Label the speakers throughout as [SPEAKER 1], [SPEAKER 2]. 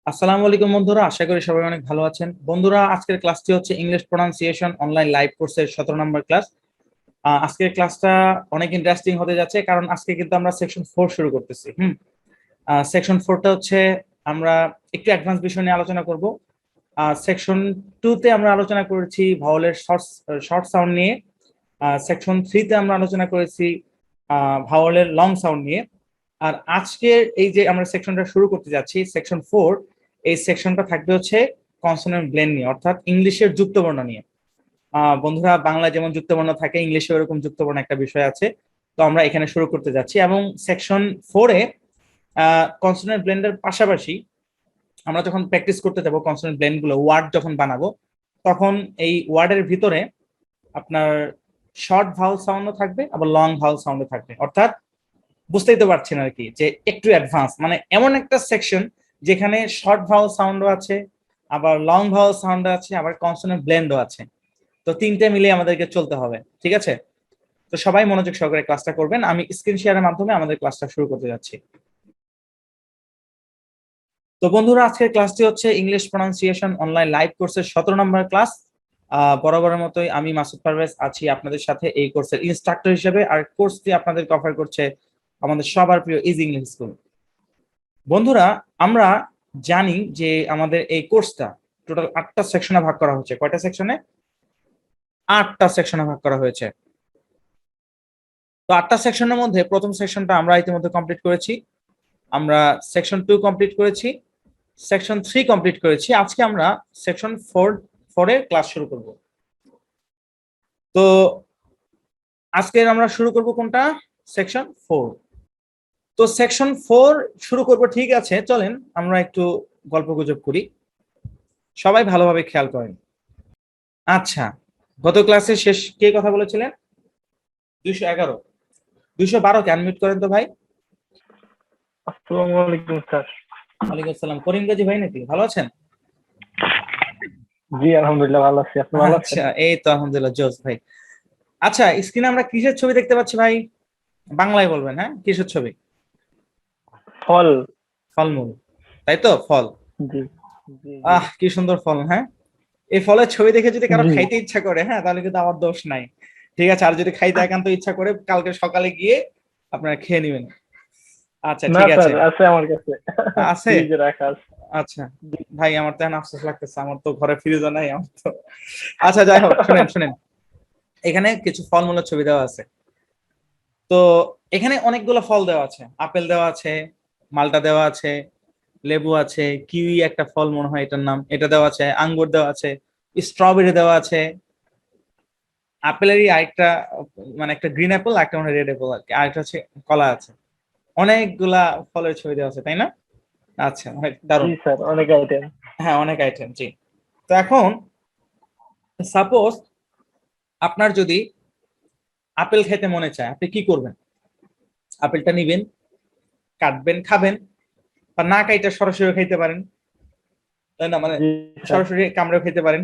[SPEAKER 1] আসসালামু আলাইকুম বন্ধুরা, আশা করি সবাই অনেক ভালো আছেন। বন্ধুরা, আজকের ক্লাসটি হচ্ছে ইংলিশ প্রোনাউন্সিয়েশন অনলাইন লাইভ কোর্সের 17 নম্বর ক্লাস। আজকের ক্লাসটা অনেক ইন্টারেস্টিং হতে যাচ্ছে, কারণ আজকে কিন্তু আমরা সেকশন 4 শুরু করতেছি। সেকশন 4টা হচ্ছে আমরা একটু অ্যাডভান্স বিষয় নিয়ে আলোচনা করব। সেকশন 2তে আমরা আলোচনা করেছি ভাওয়েলের শর্ট সাউন্ড নিয়ে। সেকশন 3তে আমরা আলোচনা করেছি ভাওয়েলের লং সাউন্ড নিয়ে। আর আজকের এই যে আমরা সেকশনটা শুরু করতে যাচ্ছি, সেকশন 4, এই সেকশনটা থাকবে হচ্ছে কনসোনেন্ট ব্লেন্ড নিয়ে, অর্থাৎ ইংলিশের যুক্তবর্ণ নিয়ে। বন্ধুরা, বাংলায় যেমন যুক্তবর্ণ থাকে, ইংলিশে এরকম যুক্তবর্ণ একটা বিষয় আছে। তো আমরা এখানে শুরু করতে যাচ্ছি, এবং সেকশন 4-এ কনসোনেন্ট ব্লেন্ডের পাশাপাশি আমরা যখন প্র্যাকটিস করতে যাবো কনসোনেন্ট ব্লেন্ড গুলো, ওয়ার্ড যখন বানাবো, তখন এই ওয়ার্ডের ভিতরে আপনার শর্ট ভাওয়েল সাউন্ডও থাকবে, আবার লং ভাওয়েল সাউন্ডও থাকবে। অর্থাৎ বুঝতেই তো পারছেন আর কি, যে একটু অ্যাডভান্স, মানে এমন একটা সেকশন যেখানে শর্ট ভাওয়েল সাউন্ডও আছে, আবার লং ভাওয়েল সাউন্ড আছে, আবার কনসোনেন্ট ব্লেন্ডও আছে। তো তিনটে মিলে আমাদেরকে চলতে হবে, ঠিক আছে? তো সবাই মনোযোগ সহকারে ক্লাসটা করবেন। আমি স্ক্রিন শেয়ারের মাধ্যমে আমাদের ক্লাসটা শুরু করতে যাচ্ছি। তো বন্ধুরা, আজকের ক্লাসটি হচ্ছে ইংলিশ প্রোনাউন্সিয়েশন অনলাইন লাইভ কোর্সের 17 নম্বর ক্লাস। বরাবরের মতোই আমি মাসুদ পারভেজ আছি আপনাদের সাথে এই কোর্সের ইনস্ট্রাক্টর হিসেবে, আর কোর্সটি আপনাদের কভার করছে আমাদের সবার প্রিয় ইজি ইংলিশ স্কুল। বন্ধুরা, আমরা জানি যে আমাদের এই কোর্সটা টোটাল 8টা সেকশনে ভাগ করা হয়েছে। কয়টা সেকশনে? 8টা সেকশনে ভাগ করা হয়েছে। তো 8টা সেকশনের মধ্যে প্রথম সেকশনটা আমরা ইতিমধ্যে কমপ্লিট করেছি। আমরা সেকশন 2 কমপ্লিট করেছি, সেকশন 3 কমপ্লিট করেছি। আজকে আমরা সেকশন 4 এর ক্লাস শুরু করব। তো আজকে আমরা শুরু করব কোনটা? সেকশন 4। তো সেকশন 4 শুরু করব, ঠিক আছে? চলেন আমরা একটু গল্পগুজব করি, সবাই ভালোভাবে খেয়াল করেন। আচ্ছা, গত ক্লাসে শেষ কে কথা বলেছিলেন? 211। 212 কে আনমিউট করেন তো ভাই।
[SPEAKER 2] আসসালামু আলাইকুম স্যার।
[SPEAKER 1] ওয়ালাইকুম আসসালাম। করিম গাজী ভাই নাকি? ভালো আছেন?
[SPEAKER 2] জি আলহামদুলিল্লাহ ভালো আছি, আপনি ভালো আছেন?
[SPEAKER 1] আচ্ছা, এই তো আলহামদুলিল্লাহ, জোস ভাই। আচ্ছা, স্ক্রিনে আমরা কিসের ছবি দেখতে পাচ্ছি ভাই? বাংলায় বলবেন, হ্যাঁ, কিসের ছবি?
[SPEAKER 2] ফল।
[SPEAKER 1] ফলমূল, তাই তো? ফল।
[SPEAKER 2] জি জি জি
[SPEAKER 1] কি সুন্দর ফল, হ্যাঁ। এই ফলের ছবি দেখে যদি কারো
[SPEAKER 2] জি
[SPEAKER 1] খাইতে ইচ্ছা করে, হ্যাঁ, তাহলে কিন্তু আমার দোষ নাই, ঠিক আছে? আর যদি খাইতে একান্ত ইচ্ছা করে, কালকে সকালে গিয়ে আপনারা খেয়ে নেবেন। আচ্ছা,
[SPEAKER 2] না
[SPEAKER 1] ঠিক আছে।
[SPEAKER 2] স্যার, আছে আমার কাছে,
[SPEAKER 1] আছে?
[SPEAKER 2] ফ্রিজে রাখা আছে।
[SPEAKER 1] আচ্ছা ভাই, আমার তো এখন আফসোস লাগতেছে, আমার তো ঘরে ফ্রিজও নাই আমার তো। আচ্ছা, যাই হোক, শুনেন শুনেন, এখানে কিছু ফলমূলের ছবি দেওয়া আছে। তো এখানে অনেকগুলো ফল দেওয়া আছে, আপেল দেওয়া আছে, মালটা দেওয়া আছে, লেবু আছে, কিউই একটা ফল মনে হয় এটার নাম, এটা দেওয়া আছে, আঙ্গুর দেওয়া আছে, স্ট্রবেরি দেওয়া আছে, আপেলেরই আরেকটা, মানে একটা গ্রিন অ্যাপল, একটা মানে রেড অ্যাপল আর কি, আরেকটা হচ্ছে কলা আছে। অনেকগুলা ফলের ছবি দেওয়া আছে, তাই না? আচ্ছা, অনেক
[SPEAKER 2] জি
[SPEAKER 1] দারুণ।
[SPEAKER 2] স্যার, অনেক আইটেম।
[SPEAKER 1] হ্যাঁ, অনেক আইটেম, জি। তো এখন সাপোজ আপনার যদি আপেল খেতে মনে চায়, আপনি কি করবেন? আপেলটা নিবেন, কাটবেন, খাবেন, বা না কাইটা সরাসরি খাইতে পারেন, তাই না? মানে
[SPEAKER 2] জি স্যার।
[SPEAKER 1] সরাসরি কামড়েও খেতে পারেন।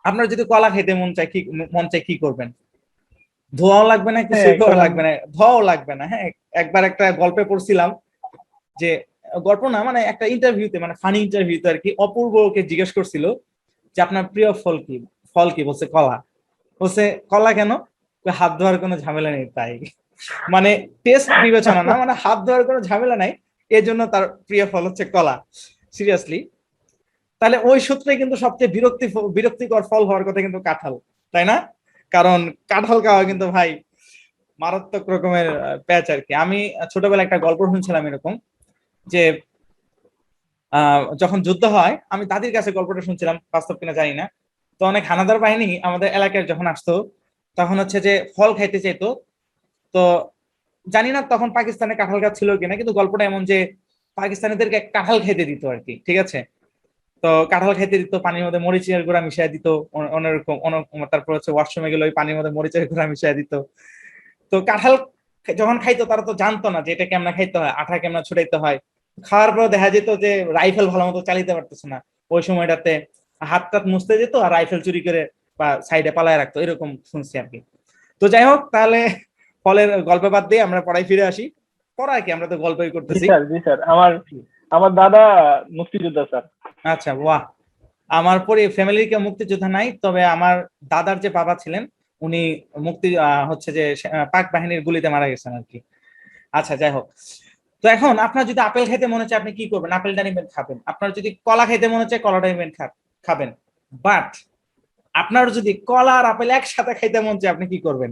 [SPEAKER 1] আপনার যদি কলা খেতে মন চায় কি করবেন? ধোয়াও লাগবে না,
[SPEAKER 2] হ্যাঁ,
[SPEAKER 1] কিছুই করা
[SPEAKER 2] একদম।
[SPEAKER 1] লাগবে না, ধোয়াও লাগবে না, হ্যাঁ। একবার একটা গল্পে পড়ছিলাম যে, গল্প না, মানে একটা ইন্টারভিউতে, মানে ফানি ইন্টারভিউতে আর কি, অপূর্বকে জিজ্ঞেস করছিল যে আপনার প্রিয় ফল কি? ফল কি? বলছে কলা। বলছে কলা কেন? হাত ধোয়ার কোনো ঝামেলা নেই তাই। মানে টেস্ট বিবেচনা না, মানে হাত ধোয়ার কোনো ঝামেলা নাই, এই জন্য তার প্রিয় ফল হচ্ছে কলা। সিরিয়াসলি, তাহলে ওই সূত্রে কিন্তু সবচেয়ে বিরক্তিকর ফল হওয়ার কথা কিন্তু কাঁঠাল, তাই না? কারণ কাঁঠাল খাওয়া কিন্তু ভাই মারাত্মক রকমের প্যাচ আর কি। আমি ছোটবেলায় একটা গল্প শুনছিলাম এরকম, যে যখন যুদ্ধ হয়, আমি দাদির কাছে গল্পটা শুনছিলাম, বাস্তব কিনা জানি না। তো অনেক হানাদার বাহিনী আমাদের এলাকায় যখন আসতো, তখন হচ্ছে যে ফল খাইতে চাইতো। তো জানি না তখন পাকিস্তানে কাঁঠাল গাছ ছিল কিনা, কিন্তু গল্পটা এমন যে পাকিস্তানিদেরকে কাঁঠাল খাইতে দিত আর কি, ঠিক আছে? তো কাঁঠাল খাইতে দিত, পানির মধ্যে মরিচের গুঁড়া মিশিয়ে দিত, অন্যরকম। তারপর হচ্ছে ওয়াশরুমে গেলে ওই পানির মধ্যে মরিচের গুঁড়া মিশিয়ে দিত। তো কাঁঠাল যখন খাইতো, তারা তো জানতো না যে এটা কেমন খাইতে হয়, আঠা কেমন ছুটাইতে হয়। খাওয়ার পর দেখা যেত যে রাইফেল ভালো মতো চালিতে পারতেছে না, ওই সময়টাতে হাত টাত মুছতে যেত, আর রাইফেল চুরি করে বা সাইডে পালায় রাখতো, এরকম শুনছি আর কি। তো যাই হোক, তাহলে ফলের গল্প বাদ দিয়ে আমরা পড়ায় ফিরে আসি। পড়া কি, আমরা তো গল্পই
[SPEAKER 2] জি
[SPEAKER 1] করতেছি।
[SPEAKER 2] স্যার, জি স্যার, আমার আমার দাদা মুক্তিযোদ্ধা স্যার।
[SPEAKER 1] আচ্ছা, বাহ। আমার ফ্যামিলির কেউ মুক্তিযোদ্ধা নাই, তবে আমার দাদার যে বাবা ছিলেন উনি হচ্ছে যে পাক বাহিনীর গুলিতে মারা গেছেন আর কি। আচ্ছা, যাই হোক। তো এখন আপনার যদি আপেল খেতে মনে চায় আপনি কি করবেন? আপেলটা নিবেন, খাবেন। আপনার যদি কলা খেতে মনে চায় কলাটা নিবেন, খাবেন। বাট আপনার যদি কলা আর আপেল একসাথে খাইতে মন চায় আপনি কি করবেন?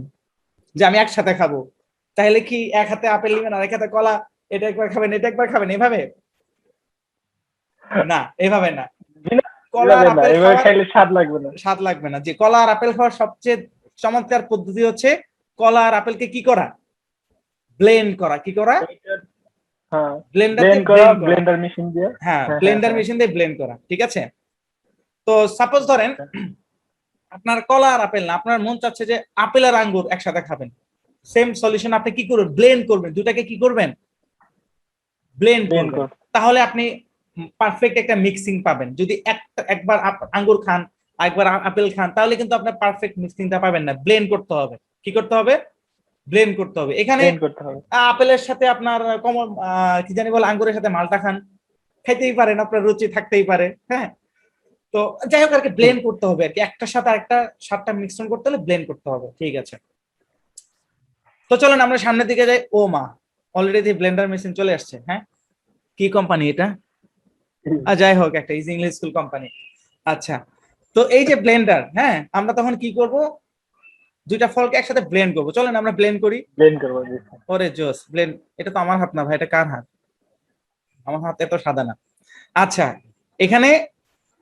[SPEAKER 1] যে আমি একসাথে খাবো, তাহলে কি এক হাতে আপেল নিবেন আর এক হাতে কলা, এটা একবার খাবেন এটা একবার খাবেন, এভাবে? না, এভাবে না। কলা আর
[SPEAKER 2] এভাবে না,
[SPEAKER 1] আপেল
[SPEAKER 2] এভাবে
[SPEAKER 1] খাওয়ার
[SPEAKER 2] খাইলে স্বাদ লাগবে না।
[SPEAKER 1] স্বাদ লাগবে না। যে কলা আর আপেল খাওয়ার সবচেয়ে চমৎকার পদ্ধতি হচ্ছে কলা আর আপেলকে কি করা? ব্লেন্ড করা। কি করা?
[SPEAKER 2] হ্যাঁ,
[SPEAKER 1] ব্লেন্ডারতে
[SPEAKER 2] ব্লেন্ড করা,
[SPEAKER 1] ব্লেন্ড করা।
[SPEAKER 2] ব্লেন্ডার মেশিন দিয়ে।
[SPEAKER 1] হ্যাঁ,
[SPEAKER 2] হ্যাঁ হ্যাঁ
[SPEAKER 1] ব্লেন্ডার
[SPEAKER 2] হ্যাঁ।
[SPEAKER 1] মেশিন দিয়ে ব্লেন্ড করা, ঠিক আছে। তো সাপোজ ধরেন আপনার কলা আর আপেল না, আপনার মন চাচ্ছে যে আপেল আর আঙ্গুর একসাথে খাবেন। সেম সলিউশন, আপনি কি করবেন? ব্লেন্ড করবেন, দুটাকে কি করবেন? ব্লেন্ড
[SPEAKER 2] ব্লেন্ড
[SPEAKER 1] করবেন।
[SPEAKER 2] কর।
[SPEAKER 1] তাহলে আপনি পারফেক্ট একটা মিক্সিং পাবেন। যদি একবার আঙ্গুর খান, একবার আপেল খান, তাহলে কিন্তু আপনার পারফেক্ট মিক্সিংটা পাবেন না। ব্লেন্ড করতে হবে। কি করতে হবে? ব্লেন্ড করতে হবে। এখানে
[SPEAKER 2] ব্লেন্ড করতে হবে।
[SPEAKER 1] আপেলের সাথে আপনার কমন কি জানি বলে, আঙ্গুরের সাথে মালটা খান, খাইতেই পারেন, আপনার রুচি থাকতেই পারে। হ্যাঁ, তো যাই হোক আর কি, ব্লেন্ড করতে হবে আর কি। একটার সাথে আরেকটা স্বাদটা মিশ্রণ করতে হলে ব্লেন্ড করতে হবে, ঠিক আছে। তো চলেন আমরা সামনের দিকে যাই। ও মা, অলরেডি ব্লেন্ডার মেশিন চলে আসছে। হ্যাঁ, কি কোম্পানি এটা? যাই হোক, একটা ইজি ইংলিশ স্কুল কোম্পানি। আচ্ছা, তো এই যে ব্লেন্ডার, হ্যাঁ, আমরা তখন কি করব? দুইটা ফলকে একসাথে ব্লেন্ড করব। চলেন আমরা ব্লেন্ড করি।
[SPEAKER 2] ব্লেন্ড করবো, জি স্যার।
[SPEAKER 1] ওরে জোস, ব্লেন্ড। এটা তো আমার হাত না ভাই, এটা কার হাত? আমার হাত এত সাদা না। আচ্ছা, এখানে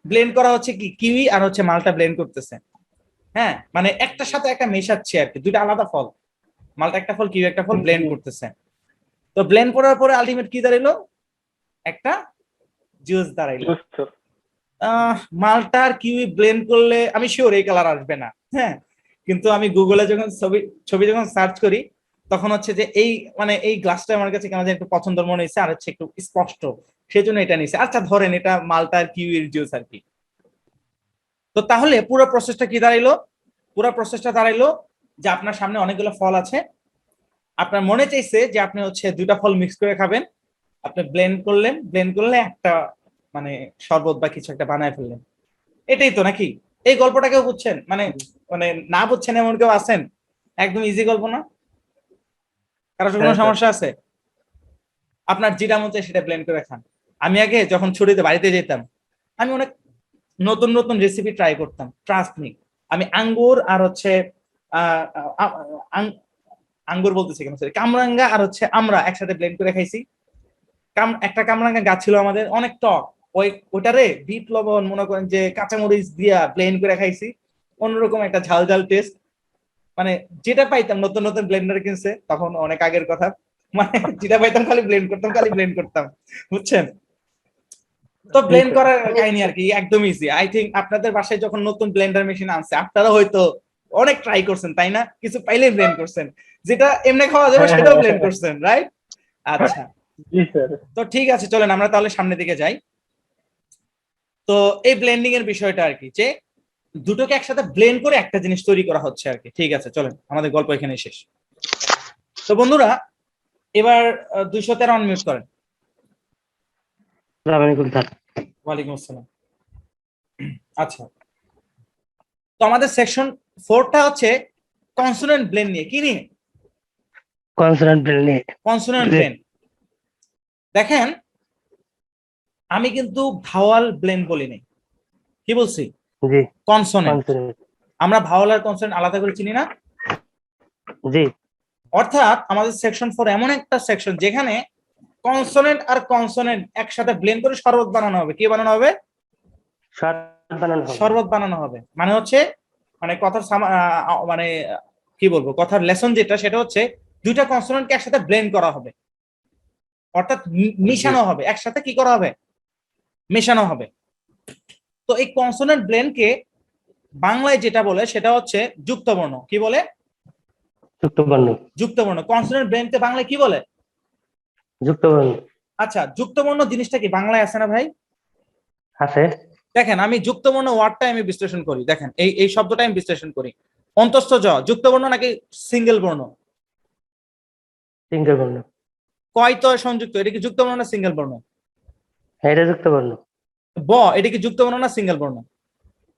[SPEAKER 1] ব্লেন্ড করা হচ্ছে কি, কিউই আর হচ্ছে মালটা ব্লেন্ড করতেছে। হ্যাঁ, মানে একটার সাথে একটা মেশাচ্ছে আর কি, দুইটা আলাদা ফল। মালটা একটা ফল, কিউই একটা ফল, ব্লেন্ড
[SPEAKER 2] জি।
[SPEAKER 1] করতেছে। তো ব্লেন্ড করার পরে আলটিমেট কি দাঁড়াইলো? একটা জুস দাঁড়াইলো।
[SPEAKER 2] Juice sir.
[SPEAKER 1] মালটা আর কিউই ব্লেন্ড করলে আমি শিওর এই কালার আসবে না। হ্যাঁ, কিন্তু আমি গুগলে যখন ছবি যখন সার্চ করি, তখন হচ্ছে যে এই মানে এই গ্লাসটা আমার কাছে কেন যেন একটু পছন্দের মনে হয়েছে, আর হচ্ছে একটু স্পষ্ট, সেই জন্য এটা নিছে। আচ্ছা ধরেন এটা মালটা আর কিউইর জুস আর কি। তো তাহলে পুরো প্রসেসটা কি দাঁড়াইলো? পুরো প্রসেসটা দাঁড়াইলো যে আপনার সামনে অনেকগুলো ফল আছে, আপনার মনে চাইছে যে আপনি হচ্ছে দুইটা ফল মিক্স করে খাবেন। আপনি ব্লেন্ড করলেন, ব্লেন্ড করলে একটা মানে শরবত বা কিছু একটা বানায় ফেললেন। এটাই তো নাকি? এই গল্পটাকেও বুঝছেন? মানে মানে না বুঝছেন এমন কেউ আছেন? একদম ইজি গল্প না? কারো কোনো
[SPEAKER 2] হ্যাঁ স্যার।
[SPEAKER 1] সমস্যা আছে? আপনার যেটা মন চায় সেটা ব্লেন্ড করে খান। আমি আগে যখন ছুটিতে বাড়িতে যেতাম, আমি অনেক নতুন নতুন রেসিপি ট্রাই করতাম, ট্রাস্ট মি। আমি আঙ্গুর আর হচ্ছে আহ, আহ, আং- আঙ্গুর বলতেছি কেন, সরি, কামরাঙ্গা আর হচ্ছে আমরা একসাথে ব্লেন্ড করে খাইছি। একটা কামরাঙ্গা গাছ ছিল আমাদের, অনেক টক। ওইটারে বিট লবণ মনে করেন যে কাঁচামরিচ দিয়া ব্লেন্ড করে খাইছি। অন্যরকম একটা ঝাল ঝাল টেস্ট। মানে যেটা পাইতাম, নতুন নতুন ব্লেন্ডার কিনছে তখন, অনেক আগের কথা। মানে যেটা পাইতাম খালি ব্লেন্ড করতাম, খালি ব্লেন্ড করতাম, বুঝছেন? তো
[SPEAKER 2] জি
[SPEAKER 1] ব্লেন্ড
[SPEAKER 2] স্যার।
[SPEAKER 1] করার কাহিনী আর কি একদম ইজি। আই থিঙ্ক আপনাদের বাসায় যখন নতুন ব্লেন্ডার মেশিন আনছে, আপনারা হয়তো অনেক ট্রাই করছেন, তাই না? কিছু পাইলেই ব্লেন্ড করছেন, যেটা এমনি খাওয়া যাবে
[SPEAKER 2] হ্যাঁ
[SPEAKER 1] সেটাও
[SPEAKER 2] হ্যাঁ
[SPEAKER 1] ব্লেন্ড
[SPEAKER 2] হ্যাঁ।
[SPEAKER 1] করছেন, রাইট? আচ্ছা,
[SPEAKER 2] জি স্যার।
[SPEAKER 1] তো ঠিক আছে, চলেন আমরা তাহলে সামনের দিকে যাই। তো এই ব্লেন্ডিং এর বিষয়টা আর কি, যে দুটোকে একসাথে ব্লেন্ড করে একটা জিনিস তৈরি করা হচ্ছে আর কি। ঠিক আছে, চলেন, আমাদের গল্প এখানে শেষ। তো বন্ধুরা, এবার 213 অনমিউট করেন।
[SPEAKER 3] আসসালামু আলাইকুম স্যার।
[SPEAKER 1] ওয়ালাইকুম আসসালাম। আচ্ছা, তো আমাদের সেকশন 4টা হচ্ছে কনসোনেন্ট ব্লেন্ড নিয়ে। কি নিয়ে?
[SPEAKER 3] কনসোনেন্ট ব্লেন্ড নিয়ে।
[SPEAKER 1] কনসোনেন্ট
[SPEAKER 3] জি
[SPEAKER 1] ব্লেন্ড। দেখেন, আমি কিন্তু ভাওয়াল ব্লেন্ড বলি নাই, কি বলছি?
[SPEAKER 3] জি
[SPEAKER 1] কনসোনেন্ট।
[SPEAKER 3] কনসোনেন্ট।
[SPEAKER 1] আমরা ভাওয়াল আর কনসোনেন্ট আলাদা করে চিনি না।
[SPEAKER 3] জি
[SPEAKER 1] অর্থাৎ আমাদের সেকশন 4 এমন একটা সেকশন যেখানে কনসোনেন্ট আর কনসোনেন্ট একসাথে ব্লেন্ড করে শরবত বানানো হবে। কি বানানো হবে?
[SPEAKER 3] শর্ট বানানো হবে।
[SPEAKER 1] শরবত বানানো হবে। মানে হচ্ছে, মানে কথার মানে কি বলবো, কথার লেসন যেটা, সেটা হচ্ছে দুইটা কনসোনেন্টকে একসাথে ব্লেন্ড করা হবে, অর্থাৎ
[SPEAKER 3] জি
[SPEAKER 1] মিশানো হবে। একসাথে কি করা হবে? মেশানো হবে। তো এই কনসোনেন্ট ব্লেন্ডকে বাংলায় যেটা বলে সেটা হচ্ছে যুক্তবর্ণ। কি বলে?
[SPEAKER 3] যুক্তবর্ণ।
[SPEAKER 1] যুক্তবর্ণ। কনসোনেন্ট ব্লেন্ডকে বাংলায় কি বলে?
[SPEAKER 3] যুক্তবর্ণ
[SPEAKER 1] আচ্ছা, যুক্তবর্ণ জিনিসটা কি বাংলায় আছে না ভাই?
[SPEAKER 3] আছে।
[SPEAKER 1] দেখেন, আমি যুক্তবর্ণ ওয়ার্ডটা আমি বিশ্লেষণ করি। দেখেন, এই শব্দটা আমি বিশ্লেষণ করি। অন্তস্থ জ যুক্তবর্ণ নাকি সিঙ্গেল বর্ণ?
[SPEAKER 3] সিঙ্গেল বর্ণ।
[SPEAKER 1] কয় ত সংযুক্ত, এটা কি যুক্তবর্ণ না সিঙ্গেল বর্ণ?
[SPEAKER 3] হ্যাঁ, এটা যুক্ত বর্ণ।
[SPEAKER 1] ব এটা কি যুক্ত বর্ণ না সিঙ্গেল বর্ণ?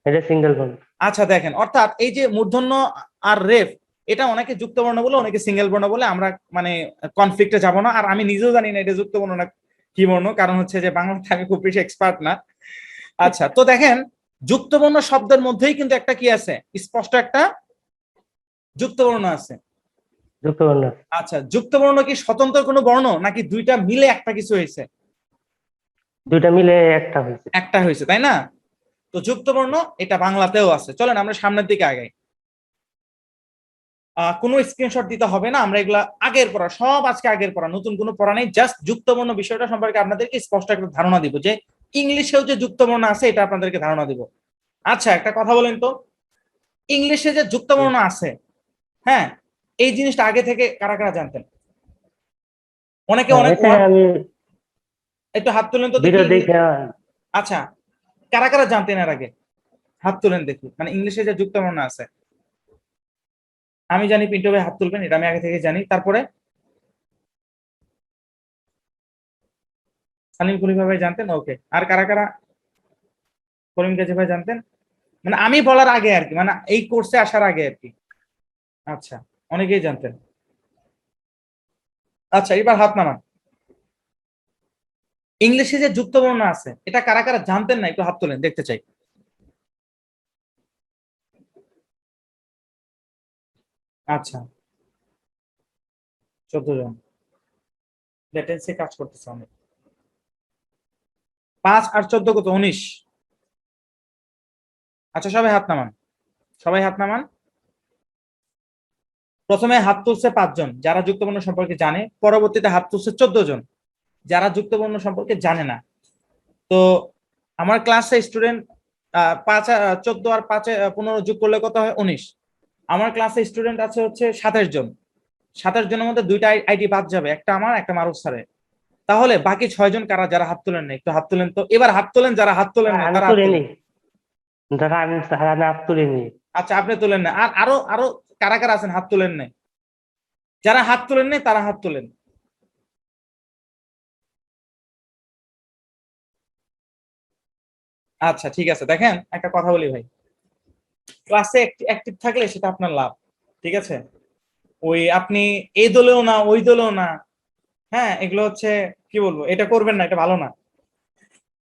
[SPEAKER 3] এটা সিঙ্গেল বর্ণ।
[SPEAKER 1] আচ্ছা দেখেন, অর্থাৎ এই যে মূর্ধন্য আর রেফ, এটা অনেকে যুক্ত বর্ণ বলে, অনেকে সিঙ্গেল বর্ণ বলে। আমরা মানে কনফ্লিক্টে যাব না, আর আমি নিজেও জানি না এটা যুক্ত বর্ণ না কি বর্ণ, কারণ হচ্ছে যে বাংলাতে আমি খুব বেশি এক্সপার্ট না। আচ্ছা, তো দেখেন যুক্ত বর্ণ শব্দের মধ্যেই কিন্তু একটা কি আছে, স্পষ্ট একটা যুক্ত বর্ণ আছে।
[SPEAKER 3] যুক্ত বর্ণ।
[SPEAKER 1] আচ্ছা, যুক্ত বর্ণ কি স্বতন্ত্র কোনো বর্ণ, নাকি দুইটা মিলে একটা কিছু হয়েছে?
[SPEAKER 3] দুইটা মিলে একটা হয়েছে।
[SPEAKER 1] একটা হয়েছে, তাই না? তো যুক্ত বর্ণ এটা বাংলাতেও আছে। চলেন আমরা সামনের দিকে আগাই। কোনো স্ক্রিনশট দিতে হবে না, আমরা এগুলা আগের পড়া, সব আজকে আগের পড়া, নতুন কোনো পড়া নেই। জাস্ট যুক্তবর্ণ বিষয়টা সম্পর্কে আপনাদেরকে স্পষ্ট একটা ধারণা দিব, যে ইংলিশেও যে যুক্তবর্ণ আছে এটা আপনাদেরকে ধারণা দিব। আচ্ছা, একটা কথা বলেন তো, ইংলিশে যে যুক্তবর্ণ আছে, হ্যাঁ, এই জিনিসটা আগে থেকে কারা কারা জানতেন? অনেকে অনেক
[SPEAKER 3] এটা আমি
[SPEAKER 1] একটু হাত তুলেন তো দেখি।
[SPEAKER 3] ভিডিও দেখে।
[SPEAKER 1] আচ্ছা, কারা কারা জানতেন এর আগে? হাত তুলেন দেখি, মানে ইংলিশে যে যুক্তবর্ণ আছে। আমি জানি, পিন্টু ভাই হাত তুলবেন, এটা আমি আগে থেকে জানি। তারপরে সালিম খলিফা ভাই জানতেন, ওকে। আর কারা কারা? করিম গাজী ভাই জানতেন, মানে আমি বলার আগে আর কি, মানে এই কোর্সে আসার আগে আর কি। আচ্ছা, অনেকেই জানতেন। আচ্ছা, এবার হাত নামান। ইংলিশে যে যুক্তবর্ণ আছে এটা কারা কারা জানতেন না, একটু হাত তোলেন, দেখতে চাই। আচ্ছা, 14 জন। লেটেন্সি কাজ করতেছে অনেক। 5 আর 14 কত? 19। আচ্ছা, সবাই হাত নামান, সবাই হাত নামান। প্রথমে হাত তুলছে 5 জন যারা যুক্তবর্ণ সম্পর্কে জানে, পরবর্তীতে হাত তুলছে 14 জন যারা যুক্তবর্ণ সম্পর্কে জানে না। তো আমার ক্লাসে স্টুডেন্ট 5 14 আর 5 15 যোগ করলে কত হয়? 19। আমার ক্লাসে স্টুডেন্ট আছে হচ্ছে 27 জন। 27 জনের মধ্যে দুইটা আইডি বাদ যাবে, একটা আমার, একটা মারুফ স্যারের। তাহলে বাকি 6 জন কারা, যারা হাত তোলেন না? একটু হাত তোলেন তো, এবার হাত তোলেন যারা হাত তোলেন না,
[SPEAKER 3] আমি
[SPEAKER 1] তারা হাত
[SPEAKER 3] তুলিনি।
[SPEAKER 1] তোলেন।
[SPEAKER 3] দাদা আমি হাত তুলিনি।
[SPEAKER 1] আচ্ছা, আপনি তোলেন না। আর আরো আরো কারা কারা আছেন হাত তোলেন না? যারা হাত তোলেন না তারা হাত তোলেন। আচ্ছা, ঠিক আছে। দেখেন, একটা কথা বলি ভাই, ক্লাসে অ্যাক্টিভ থাকলে সেটা আপনার লাভ, ঠিক আছে? ওই আপনি এই দলেও না, ওই দলেও না, হ্যাঁ, এগুলো হচ্ছে কি বলবো, এটা করবেন না, এটা ভালো না।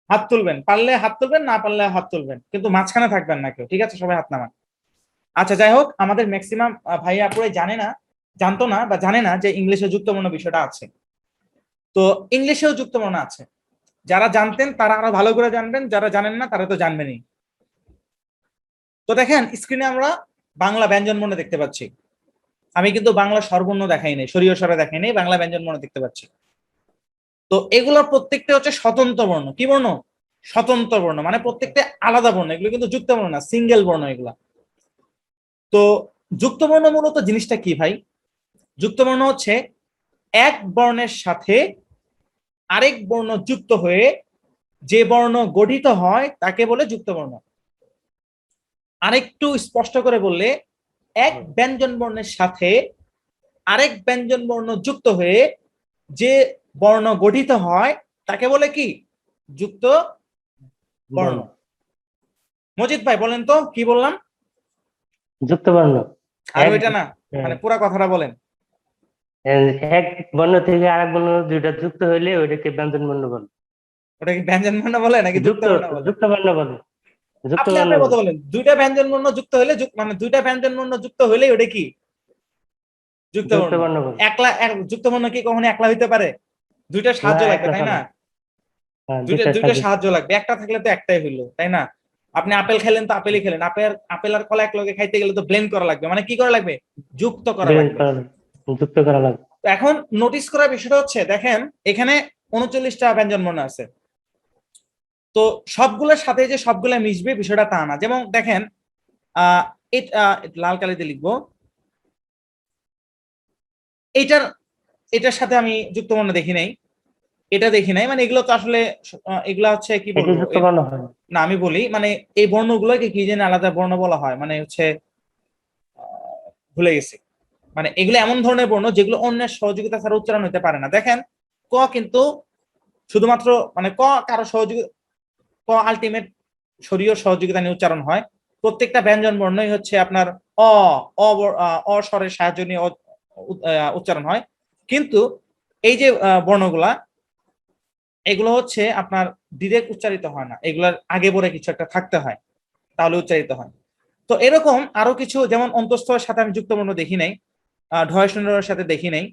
[SPEAKER 1] হাত তুলবেন, পারলে হাত তুলবেন, না পারলে হাত তুলবেন, কিন্তু মাঝখানে থাকবেন না কেউ, ঠিক আছে? সবাই হাত নামান। আচ্ছা, যাই হোক, আমাদের ম্যাক্সিমাম ভাই আপুরাই জানে না, জানতো না বা জানে না যে ইংলিশে যুক্তবর্ণ বিষয়টা আছে। তো ইংলিশেও যুক্তবর্ণ আছে। যারা জানতেন তারা আরো ভালো করে জানবেন, যারা জানেন না তারা তো জানবেনই। তো দেখেন স্ক্রিনে আমরা বাংলা ব্যঞ্জনবর্ণ দেখতে পাচ্ছি। আমি কিন্তু বাংলা স্বরবর্ণ দেখাই নাই, সরিয় স্বরে দেখাই নাই, বাংলা ব্যঞ্জনবর্ণ দেখতে পাচ্ছি। তো এগুলোর প্রত্যেকটা হচ্ছে স্বতন্ত্র বর্ণ। কি বর্ণ? স্বতন্ত্র বর্ণ, মানে প্রত্যেকটা আলাদা বর্ণ, এগুলো কিন্তু যুক্ত বর্ণ না, সিঙ্গেল বর্ণ এগুলা। তো যুক্ত বর্ণ মূলত জিনিসটা কি ভাই? যুক্ত বর্ণ হচ্ছে এক বর্ণের সাথে আরেক বর্ণ যুক্ত হয়ে যে বর্ণ গঠিত হয় তাকে বলে যুক্ত বর্ণ। আরেকটু স্পষ্ট করে বললে, এক ব্যঞ্জন বর্ণের সাথে আরেক ব্যঞ্জন বর্ণ যুক্ত হয়ে যে বর্ণ গঠিত হয় তাকে বলে কি? যুক্ত বর্ণ। মজিদ ভাই বলেন তো কি বললাম?
[SPEAKER 3] যুক্ত বর্ণ।
[SPEAKER 1] আর ওইটা না, মানে পুরা কথাটা বলেন।
[SPEAKER 3] এক বর্ণ থেকে আরেক বর্ণ দুইটা যুক্ত হইলে ওইটাকে ব্যঞ্জন বর্ণ বলে।
[SPEAKER 1] ওটা কি ব্যঞ্জন বর্ণ বলে নাকি যুক্ত
[SPEAKER 3] যুক্ত
[SPEAKER 1] বর্ণ বলে?
[SPEAKER 3] যুক্ত বর্ণ বলে। যুক্ত
[SPEAKER 1] আপনি
[SPEAKER 3] বর্ণ
[SPEAKER 1] আপনার কথা
[SPEAKER 3] বলে।
[SPEAKER 1] বলেন, দুইটা ব্যঞ্জন বর্ণ যুক্ত হলে মানে দুইটা ব্যঞ্জন বর্ণ যুক্ত হলে ওটা কি? যুক্ত
[SPEAKER 3] যুক্ত
[SPEAKER 1] বর্ণ।
[SPEAKER 3] বর্ণ বলে।
[SPEAKER 1] একলা যুক্ত বর্ণ কি কখনো একলা হইতে পারে? দুইটা
[SPEAKER 3] না,
[SPEAKER 1] সাহায্য লাগবে,
[SPEAKER 3] একলা
[SPEAKER 1] তাই
[SPEAKER 3] হবে
[SPEAKER 1] না?
[SPEAKER 3] না। হ্যাঁ,
[SPEAKER 1] দুইটা
[SPEAKER 3] দুইটা
[SPEAKER 1] দুইটা
[SPEAKER 3] সাহায্য।
[SPEAKER 1] সাহায্য লাগবে, একটা থাকলে তো একটাই হইলো, তাই না? আপনি আপেল খেলেন তো আপেলই খেলেন, আপেল আর কলা একলগে খাইতে গেলে তো ব্লেন্ড করা লাগবে, মানে কি করা লাগবে? যুক্ত করা
[SPEAKER 3] ব্লেন্ড
[SPEAKER 1] লাগবে।
[SPEAKER 3] করা লাগবে, যুক্ত করা লাগবে।
[SPEAKER 1] তো এখন নোটিস করার বিষয়টা হচ্ছে, দেখেন এখানে 39টা ব্যঞ্জন বর্ণ আছে। তো সবগুলোর সাথে যে সবগুলা মিশবে বিষয়টা তা না। যেমন দেখেন, আহ লাল কালিতে লিখবো, এইটার এটার সাথে আমি যুক্ত বর্ণ দেখি নাই, এটা দেখি নাই, মানে এগুলো তো আসলে এগুলা হচ্ছে কি
[SPEAKER 3] এটি
[SPEAKER 1] বলবো,
[SPEAKER 3] যুক্ত বর্ণ হয়।
[SPEAKER 1] না আমি বলি, মানে এই বর্ণগুলোকে কি যেন আলাদা বর্ণ বলা হয়, মানে হচ্ছে ভুলে গেছি। মানে এগুলো এমন ধরনের বর্ণ যেগুলো অন্যের সহযোগিতা ছাড়া উচ্চারণ হতে পারে না। দেখেন ক কিন্তু শুধুমাত্র মানে ক কারো সহযোগিতা, ক আলটিমেট শরীয় সহযোগিতা নিয়ে উচ্চারণ হয়। প্রত্যেকটা ব্যঞ্জন বর্ণই হচ্ছে আপনার অ অ স্বরের সাহায্য নিয়ে উচ্চারণ হয়। কিন্তু এই যে বর্ণগুলা, এগুলো হচ্ছে আপনার ডিরেক্ট উচ্চারিত হয় না, এগুলার আগে পরে কিছু একটা থাকতে হয়, তাহলে উচ্চারিত হয়। তো এরকম আরো কিছু, যেমন অন্তঃস্থের সাথে আমি যুক্তবর্ণ দেখি নাই, ঢয় শূন্যের সাথে দেখি নাই।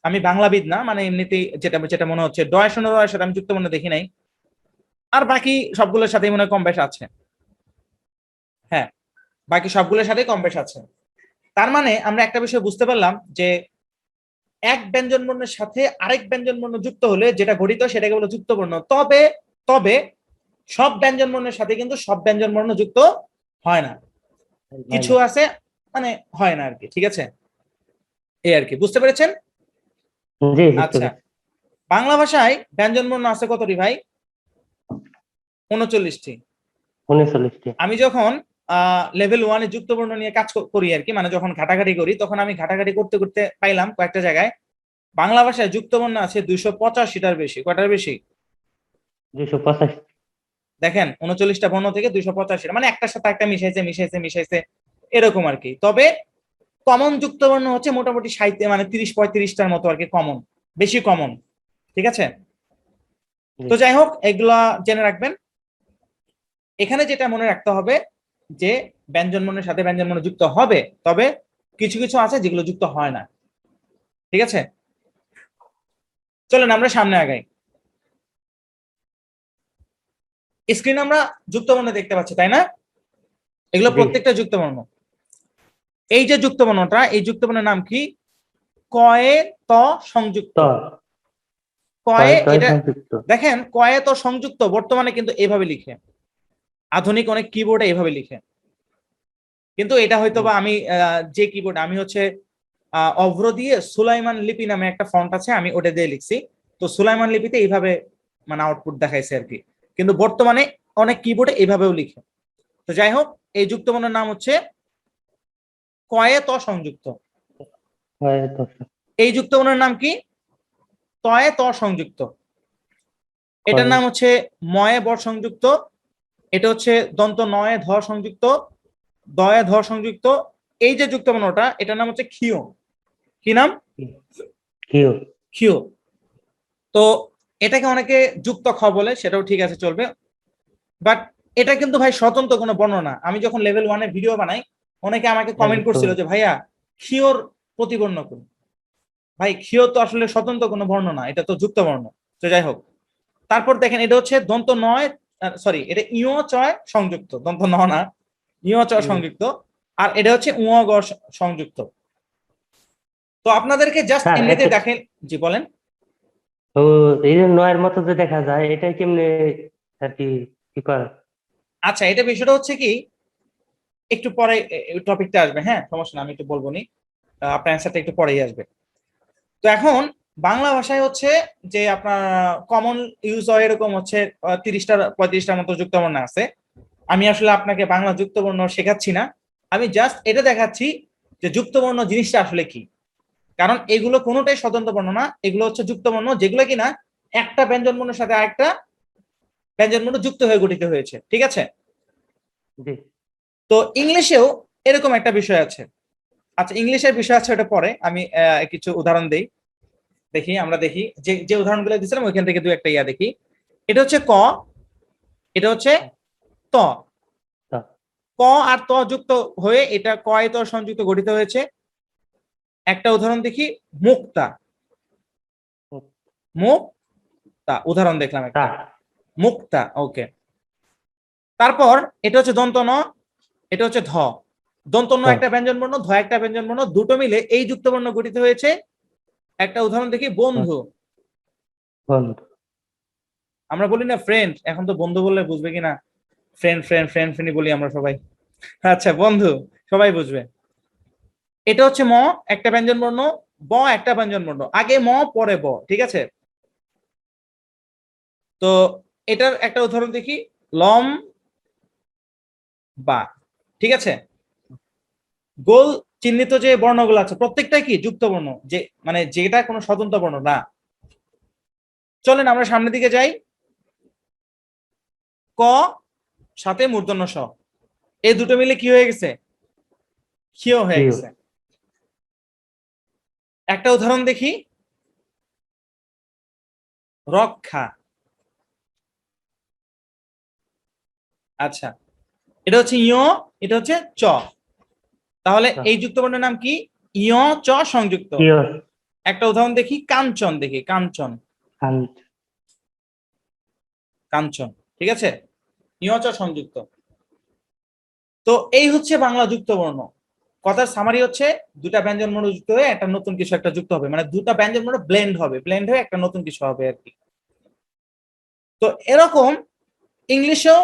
[SPEAKER 1] আমি বাংলাবিদ না, মানে এমনিতেই যেটা যেটা মনে হচ্ছে ডয় শূন্যের সাথে আমি যুক্তবর্ণ দেখি নাই। আর বাকি সবগুলোর সাথে মনে হয় কম বেশ আছে। হ্যাঁ, বাকি সবগুলোর সাথে কম বেশ আছে। তার মানে আমরা একটা বিষয় বুঝতে পারলাম যে এক ব্যঞ্জন বর্ণের সাথে আরেক ব্যঞ্জন বর্ণ যুক্ত হলে যেটা গঠিত সেটাকে বলে যুক্ত বর্ণ। তবে তবে সব ব্যঞ্জন বর্ণের সাথে কিন্তু সব ব্যঞ্জন বর্ণ যুক্ত হয় না, কিছু আছে মানে হয় না আর কি। ঠিক আছে, এই আর কি, বুঝতে পেরেছেন?
[SPEAKER 3] জি,
[SPEAKER 1] আচ্ছা, বাংলা ভাষায় ব্যঞ্জন বর্ণ আছে কতটি ভাই? 39টি।
[SPEAKER 3] 39টি।
[SPEAKER 1] আমি যখন লেভেল 1 এ যুক্ত বর্ণ নিয়ে কাজ করি আর কি, মানে যখন ঘাটাঘাটি করি, তখন আমি ঘাটাঘাটি করতে করতে পাইলাম কয়েকটা জায়গায় বাংলা ভাষায় যুক্ত বর্ণ আছে 285টার বেশি। কয়টার বেশি?
[SPEAKER 3] 285।
[SPEAKER 1] দেখেন, 39টা বর্ণ থেকে 285, মানে একটার সাথে একটা মিশাইছে মিশাইছে মিশাইছে এরকম আর কি। তবে কমন যুক্ত বর্ণ হচ্ছে মোটামুটি 60, মানে 30-35টার মতো আর কি, কমন, বেশি কমন। ঠিক আছে, তো যাই হোক, এগুলা জেনে রাখবেন। এখানে যেটা মনে রাখতে হবে যে ব্যঞ্জন বর্ণের সাথে ব্যঞ্জন বর্ণ যুক্ত হবে, তবে কিছু কিছু আছে যেগুলো যুক্ত হয় না। ঠিক আছে, চলেন আমরা সামনে আগাই। স্ক্রিন আমরা যুক্ত বর্ণ দেখতে পাচ্ছি, তাই না? এগুলো প্রত্যেকটা যুক্ত বর্ণ। এই যে যুক্ত বর্ণটা, এই যুক্ত বর্ণের নাম কি? কয়ে ত সংযুক্ত। কয়ে, এটা দেখেন, কয়ে ত সংযুক্ত বর্তমানে কিন্তু এভাবে লিখে, আধুনিক অনেক কিবোর্ডে এভাবে লিখে। কিন্তু এটা হয়তো বা আমি যে কিবোর্ড, আমি হচ্ছে অভ্র দিয়ে সুলাইমান লিপি নামে একটা ফন্ট আছে, আমি ওটা দিয়ে লিখছি। তো সুলাইমান লিপিতে এইভাবে মানে আউটপুট দেখাইছে আর কি, কিন্তু বর্তমানে অনেক কিবোর্ডে এইভাবেও লিখে। তো যাই হোক, এই যুক্ত বর্ণের নাম হচ্ছে কয়ে ত সংযুক্ত। এই যুক্ত বর্ণের নাম কি? তয়ে ত সংযুক্ত। এটার নাম হচ্ছে ময়ে বর সংযুক্ত। এটা হচ্ছে দন্ত নয়ে ধ সংযুক্ত, দয়ে ধ সংযুক্ত। এই যে যুক্ত বর্ণটা, এটার নাম হচ্ছে ক্ষিয়। কি নাম? ক্ষিয়। তো এটাকে অনেকে যুক্ত খ বলে, সেটাও ঠিক আছে, চলবে। বাট এটা কিন্তু ভাই স্বতন্ত্র কোনো বর্ণ না। আমি যখন লেভেল 1 এ ভিডিও বানাই, অনেকে আমাকে কমেন্ট করছিল যে ভাইয়া ক্ষিয়র প্রতিবর্ণ কোন? ভাই, ক্ষিয় তো আসলে স্বতন্ত্র কোনো বর্ণ না, এটা তো যুক্ত বর্ণ। তো যাই হোক, তারপর দেখেন, এটা হচ্ছে দন্ত নয়, সরি, এটা ইয় চয় সংযুক্ত, দন্ত ন না, ইয় চয় সংযুক্ত। আর এটা হচ্ছে উঁ গ সংযুক্ত। তো আপনাদেরকে জাস্ট এমনিতে দেখেন। জি বলেন।
[SPEAKER 3] তো এই যে নয়ের মতো যে দেখা যায়, এটা কেমনে আর কি কি করে?
[SPEAKER 1] আচ্ছা, এটা বিষয়টা হচ্ছে কি, একটু পরে টপিকটা আসবে, হ্যাঁ সমস্যা না, আমি একটু বলবো নি, আপনার অ্যান্সারটা একটু পরেই আসবে। তো এখন বাংলা ভাষায় হচ্ছে যে আপনার কমন ইউজ হয় এরকম হচ্ছে 30-35টার মতো যুক্তবর্ণ আছে। আমি আসলে আপনাকে বাংলা যুক্তবর্ণ শেখাচ্ছি না, আমি জাস্ট এটা দেখাচ্ছি যে যুক্তবর্ণ জিনিসটা আসলে কি। কারণ এগুলো কোনোটাই স্বতন্ত্র বর্ণ না, এগুলো হচ্ছে যুক্তবর্ণ, যেগুলো কিনা একটা ব্যঞ্জন বর্ণের সাথে আরেকটা ব্যঞ্জন বর্ণ যুক্ত হয়ে গঠিত হয়েছে। ঠিক আছে, তো ইংলিশেও এরকম একটা বিষয় আছে। আচ্ছা, ইংলিশের বিষয় আছে, ওটা পরে আমি কিছু উদাহরণ দেই, দেখি আমরা দেখি যে যে উদাহরণগুলো দিয়েছিলাম ওইখান থেকে দু একটা ইয়া দেখি। এটা হচ্ছে ক, এটা হচ্ছে ত। ক আর ত যুক্ত হয়ে এটা কয় ত সংযুক্ত গঠিত হয়েছে। একটা উদাহরণ দেখি, মুক্তা। মুক্তা উদাহরণ দেখলাম একটা, মুক্তা। ওকে, তারপর এটা হচ্ছে দন্ত ন, এটা হচ্ছে ধ। দন্ত ন একটা ব্যঞ্জন বর্ণ, ধ একটা ব্যঞ্জন বর্ণ, দুটো মিলে এই যুক্ত বর্ণ গঠিত হয়েছে। একটা উদাহরণ দেখি, বন্ধু। আমরা বলি না ফ্রেন্ড, এখন তো বন্ধু বললে বুঝবে কিনা, ফ্রেন্ড ফ্রেন্ড ফ্রেন্ড ফ্রেন্ডই বলি আমরা সবাই। আচ্ছা, বন্ধু সবাই বুঝবে। এটা হচ্ছে ম একটা ব্যঞ্জন বর্ণ, ব একটা ব্যঞ্জন বর্ণ, আগে ম পরে ব। ঠিক আছে, তো এটার একটা উদাহরণ দেখি, লম বা। ঠিক আছে, গোল চিহ্নিত যে বর্ণগুলো আছে প্রত্যেকটাই কি যুক্ত বর্ণ, যে মানে যেটা কোনো স্বতন্ত্র বর্ণ না। চলেন আমরা সামনের দিকে যাই। ক সাথে মূর্ধন্য স, এই দুটো মিলে কি হয়ে গেছে? ক্ষীয় হয়ে
[SPEAKER 3] ক্ষীয়।
[SPEAKER 1] গেছে। একটা উদাহরণ দেখি, রক্ষা। আচ্ছা, এটা হচ্ছে ইয়, এটা হচ্ছে চ, তাহলে
[SPEAKER 3] চ।
[SPEAKER 1] এই যুক্তবর্ণের নাম কি? ইয় চ সংযুক্ত।
[SPEAKER 3] ক্ষীয়।
[SPEAKER 1] একটা উদাহরণ দেখি, কাঞ্চন। দেখি কাঞ্চন,
[SPEAKER 3] কাঞ্চ।
[SPEAKER 1] কাঞ্চন, ঠিক আছে, ইয় চ সংযুক্ত। তো এই হচ্ছে বাংলা যুক্তবর্ণ। কথার সামারি হচ্ছে দুটা ব্যঞ্জন বর্ণ যুক্ত হয়ে একটা নতুন কিছু একটা যুক্ত হবে, মানে দুটা ব্যঞ্জন বর্ণ ব্লেন্ড হবে, ব্লেন্ড হয়ে একটা নতুন কিছু হবে আর কি। তো এরকম ইংলিশেও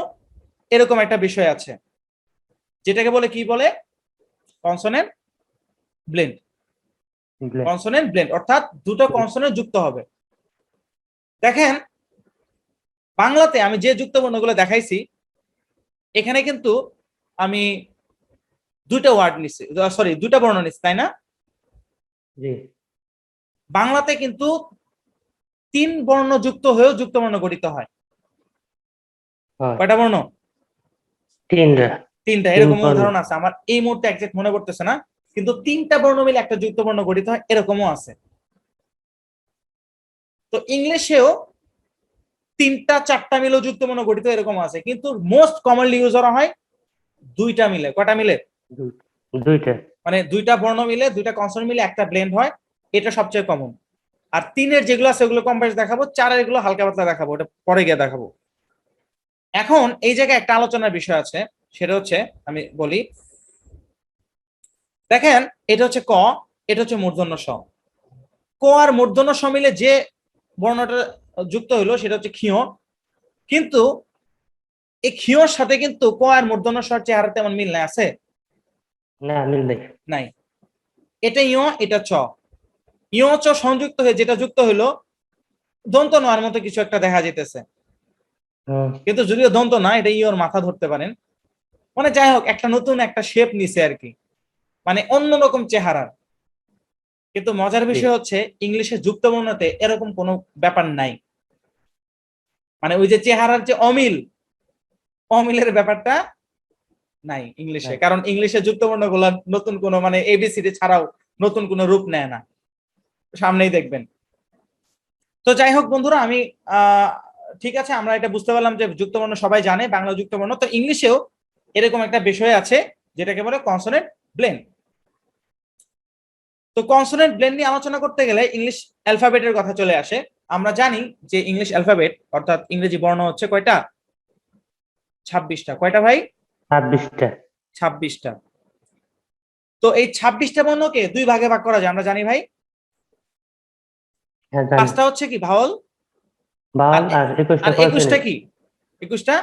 [SPEAKER 1] এরকম একটা বিষয় আছে, যেটাকে বলে কি বলে? Consonant blend. কনসোনেন্ট ব্লেন্ড অর্থাৎ দুটো কনসোনেন্ট যুক্ত হবে। দেখেন বাংলাতে আমি যে যুক্তবর্ণগুলো দেখাইছি, এখানে কিন্তু আমি দুইটা ওয়ার্ড নিচ্ছি, সরি দুইটা বর্ণ নিচ্ছি, তাই না?
[SPEAKER 3] জি।
[SPEAKER 1] বাংলাতে কিন্তু তিন বর্ণ যুক্ত হয়েও যুক্তবর্ণ গঠিত হয়।
[SPEAKER 3] হয়।
[SPEAKER 1] কয়টা বর্ণ?
[SPEAKER 3] তিনটা।
[SPEAKER 1] তিনটা।
[SPEAKER 3] তিন
[SPEAKER 1] এরকম
[SPEAKER 3] বর্ণ।
[SPEAKER 1] উদাহরণ আছে, আমার এই মুহূর্তে একজ্যাক্ট মনে পড়তেছে না, কিন্তু তিনটা বর্ণ মিলে একটা যুক্তবর্ণ গঠিত হয়, এরকমও আছে। তো ইংলিশেও তিনটা চারটা মিলেও যুক্তবর্ণ গঠিত এরকম আছে, কিন্তু মোস্ট কমনলি ইউজ করা হয় দুইটা মিলে। কয়টা মিলে?
[SPEAKER 3] দুইটা।
[SPEAKER 1] মানে দুইটা বর্ণ মিলে, দুইটা কনসোনেন্ট মিলে একটা ব্লেন্ড হয়, এটা সবচেয়ে কমন। আর তিনের যেগুলো আছে ওগুলো কম বেশি দেখাবো, চারের এগুলো হালকা পাতলা দেখাবো, ওটা পরে গিয়ে দেখাবো। এখন এই জায়গায় একটা আলোচনার বিষয় আছে, সেটা হচ্ছে আমি বলি, দেখেন এটা হচ্ছে ক, এটা হচ্ছে মূর্ধন্য স। ক আর মূর্ধন্য স মিলে যে বর্ণটা যুক্ত হলো সেটা হচ্ছে ক্ষীয়, কিন্তু এই ক্ষীয়র সাথে কিন্তু ক আর মূর্ধন্য স্বর চেহারা তেমন মিল নাই, আছে?
[SPEAKER 3] না, মিল নেই।
[SPEAKER 1] নাই। এটা ইয়, এটা চ, ইয় চ সংযুক্ত হয়ে যেটা যুক্ত হলো, দন্ত নয়ের মতো কিছু একটা দেখা যেতেছে, কিন্তু যদিও দন্ত না, এটা ইয়র মাথা ধরতে পারেন। মানে যাই হোক, একটা নতুন একটা শেপ নিছে আর কি, মানে অন্যরকম চেহারার। কিন্তু মজার বিষয় হচ্ছে ইংলিশের যুক্তবর্ণতে এরকম কোনো ব্যাপার নাই, মানে ওই যে চেহারার যে অমিল, অমিলের ব্যাপারটা নাই ইংলিশে,
[SPEAKER 3] নাই।
[SPEAKER 1] কারণ ইংলিশে যুক্তবর্ণ গুলা নতুন কোনো মানে এবিসিডি ছাড়াও নতুন কোনো রূপ নেয় না, সামনেই দেখবেন। তো যাই হোক বন্ধুরা, আমি ঠিক আছে, আমরা এটা বুঝতে পারলাম যে যুক্তবর্ণ সবাই জানে, বাংলা যুক্তবর্ণ। তো ইংলিশেও এরকম একটা বিষয় আছে যেটাকে বলে কনসোনেন্ট ব্লেন্ড। তো কনসোনেন্ট ব্লেন্ড নিয়ে আলোচনা করতে গেলে ইংলিশ অ্যালফাবেটের কথা চলে আসে। আমরা জানি যে ইংলিশ অ্যালফাবেট অর্থাৎ ইংরেজি বর্ণ হচ্ছে কয়টা? 26টা। কয়টা ভাই?
[SPEAKER 3] 26টা।
[SPEAKER 1] 26টা। তো এই 26টা বর্ণকে দুই ভাগে ভাগ করা যায়, আমরা জানি ভাই।
[SPEAKER 3] হ্যাঁ, জানি।
[SPEAKER 1] 5টা হচ্ছে কি ভাওয়াল,
[SPEAKER 3] ভাওয়াল আর 21টা
[SPEAKER 1] 21টা
[SPEAKER 3] কনসোনেন্ট।
[SPEAKER 1] কি? 21টা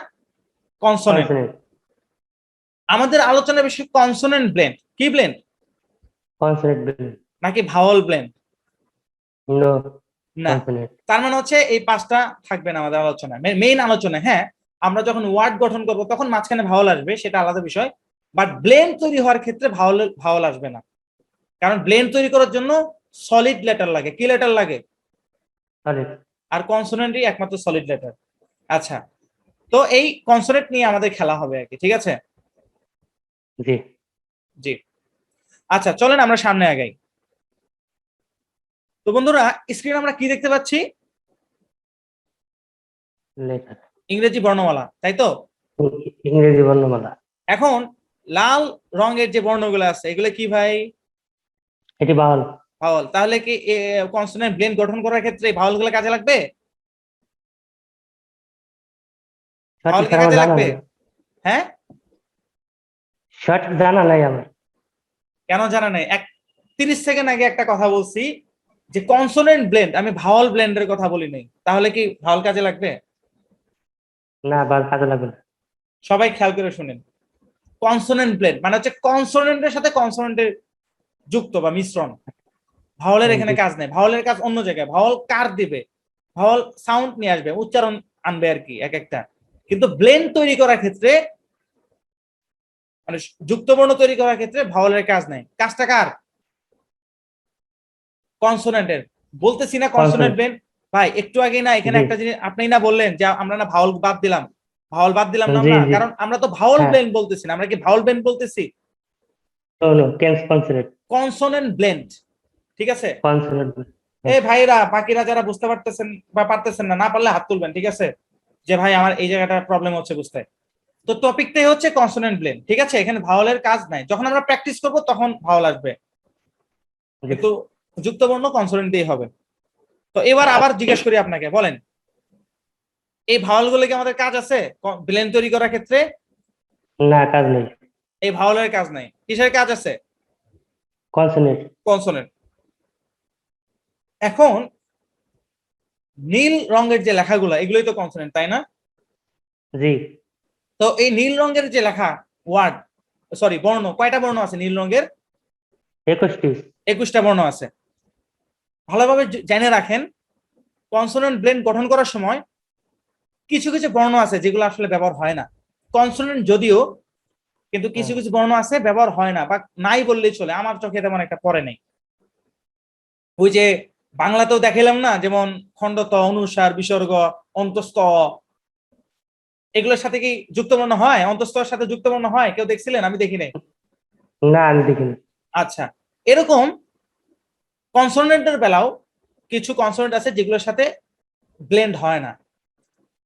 [SPEAKER 1] কনসোনেন্ট।
[SPEAKER 3] কনসোনেন্ট।
[SPEAKER 1] আমাদের আলোচনার বিষয় কনসোনেন্ট ব্লেন্ড। কি ব্লেন্ড?
[SPEAKER 3] কনসোনেন্ট।
[SPEAKER 1] নাকি ভাওয়াল ব্লেন্ড?
[SPEAKER 3] নো।
[SPEAKER 1] না।
[SPEAKER 3] কনসোনেন্ট।
[SPEAKER 1] তার মানে হচ্ছে এই 5টা থাকবে না আমাদের আলোচনায়, মেইন আলোচনায়। হ্যাঁ, আমরা যখন ওয়ার্ড গঠন করব তখন মাঝখানে ভাওয়াল আসবে, সেটা আলাদা বিষয়, বাট ব্লেন্ড তৈরি হওয়ার ক্ষেত্রে ভাওয়াল আসবে না, কারণ ব্লেন্ড তৈরি করার জন্য সলিড লেটার লাগে। কি লেটার লাগে?
[SPEAKER 3] সলিড।
[SPEAKER 1] আর কনসোনেন্টই একমাত্র সলিড লেটার। আচ্ছা, তো এই কনসোনেন্ট নিয়ে আমাদের খেলা হবে আর কি, ঠিক আছে?
[SPEAKER 3] জি।
[SPEAKER 1] জি। আচ্ছা, চলেন আমরা সামনে আগাই। তো বন্ধুরা, স্ক্রিনে আমরা কি দেখতে পাচ্ছি?
[SPEAKER 3] লেটার।
[SPEAKER 1] ইংরেজি বর্ণমালা, তাই তো?
[SPEAKER 3] ইংরেজি বর্ণমালা।
[SPEAKER 1] এখন লাল রঙের যে বর্ণগুলো আছে এগুলো কি ভাই?
[SPEAKER 3] এটি ভাওয়াল।
[SPEAKER 1] ভাওয়াল। তাহলে কি কনসোনেন্ট ব্লেন্ড গঠন করার ক্ষেত্রে ভাওয়াল গুলো কাজে লাগবে? ভাওয়াল
[SPEAKER 3] সঠিক
[SPEAKER 1] কি
[SPEAKER 3] স্যার আমার
[SPEAKER 1] কাজে
[SPEAKER 3] জানা
[SPEAKER 1] লাগবে?
[SPEAKER 3] নেই।
[SPEAKER 1] হ্যাঁ,
[SPEAKER 3] সঠিক জানা নাই আমার।
[SPEAKER 1] কেন জানা নেই? 30 সেকেন্ড আগে একটা কথা বলছি যে কনসোনেন্ট ব্লেন্ড, আমি ভাওয়াল ব্লেন্ডের কথা বলি নাই। তাহলে কি ভাওয়াল কাজে লাগবে?
[SPEAKER 3] না, কাজে লাগবে না।
[SPEAKER 1] সবাই খেয়াল করে শুনেন, কনসোনেন্ট ব্লেন্ড মানে হচ্ছে কনসোনেন্টের সাথে কনসোনেন্টের যুক্ত বা মিশ্রণ। ভাওয়ালের এখানে কাজ নেই, ভাওয়ালের কাজ অন্য জায়গায়। ভাওয়াল কার দিবে, ভাওয়াল সাউন্ড নিয়ে আসবে, উচ্চারণ আনবে আর কি এক একটা। কিন্তু ব্লেন্ড তৈরি করার ক্ষেত্রে, মানে যুক্তবর্ণ তৈরি করার ক্ষেত্রে ভাওয়ালের কাজ নাই। কাজটা কার? কনসোনেন্টের। বলতেছি না কনসোনেন্ট ব্লেন্ড ভাই একটু আগে না এখানে
[SPEAKER 3] জি
[SPEAKER 1] একটা জিনিস আপনি না বললেন যে আমরা না ভাওয়াল বাদ দিলাম, ভাওয়াল বাদ দিলাম না
[SPEAKER 3] জি
[SPEAKER 1] আমরা,
[SPEAKER 3] জি
[SPEAKER 1] কারণ আমরা তো ভাওয়াল
[SPEAKER 3] হ্যাঁ
[SPEAKER 1] ব্লেন্ড বলতেছি না, আমরা কি ভাওয়াল ব্লেন্ড বলতেছি?
[SPEAKER 3] No no consonant
[SPEAKER 1] consonant blend, ঠিক আছে?
[SPEAKER 3] কনসোনেন্ট
[SPEAKER 1] এই ভাইরা বাকিরা যারা বুঝতে পারতেছেন বা পারতেছেন না, না পারলে হাত তুলবেন, ঠিক আছে? যে ভাই আমার এই জায়গাটা প্রবলেম হচ্ছে বুঝতে। তো টপিকটাই হচ্ছে কনসোনেন্ট ব্লেন্ড, ঠিক আছে? এখানে ভাওয়ালের কাজ নাই, যখন আমরা প্র্যাকটিস করব তখন ভাওয়াল আসবে, কিন্তু যুক্তবর্ণ কনসোনেন্ট দিয়ে হবে। তো এবার আবার জিজ্ঞেস করি আপনাকে, বলেন এই ভাওয়াল গুলো কি আমাদের কাজ আছে ব্লেন্ড তৈরি করার ক্ষেত্রে?
[SPEAKER 3] না কাজ নেই
[SPEAKER 1] এই ভাওয়ালের কাজ নাই, কিসের কাজ আছে?
[SPEAKER 3] Consonant
[SPEAKER 1] consonant. এখন নীল রঙের যে লেখাগুলো এগুলোই তো কনসোনেন্ট, তাই না?
[SPEAKER 3] জি
[SPEAKER 1] তো এই নীল রঙের যে লেখা ওয়ার্ড, সরি বর্ণ, কয়টা বর্ণ আছে নীল রঙের?
[SPEAKER 3] 21টি
[SPEAKER 1] 21টা বর্ণ আছে। ভালোভাবে জেনে রাখেন, কনসোনেন্ট ব্লেন্ড গঠন করার সময় কিছু কিছু বর্ণ আছে যেগুলো আসলে ব্যবহার হয় না, কনসোনেন্ট যদিও, কিন্তু কিছু কিছু বর্ণ আছে ব্যবহার হয় না বা নাই বললেই চলে, আমার চোখে তেমন একটা পড়ে নেই। ওই যে বাংলাতেও দেখাইলাম না, যেমন খণ্ডত, অনুসার, বিসর্গ, অন্তস্থ, এগুলোর সাথে কি যুক্তবর্ণ হয়? অন্তস্থর সাথে যুক্তবর্ণ হয়? কেউ দেখছিলেন? আমি দেখি নাই।
[SPEAKER 3] না আমি দেখিনি
[SPEAKER 1] আচ্ছা, এরকম কনসোনেন্টের বেলাও কিছু কনসোনেন্ট আছে যেগুলোর সাথে ব্লেন্ড হয় না।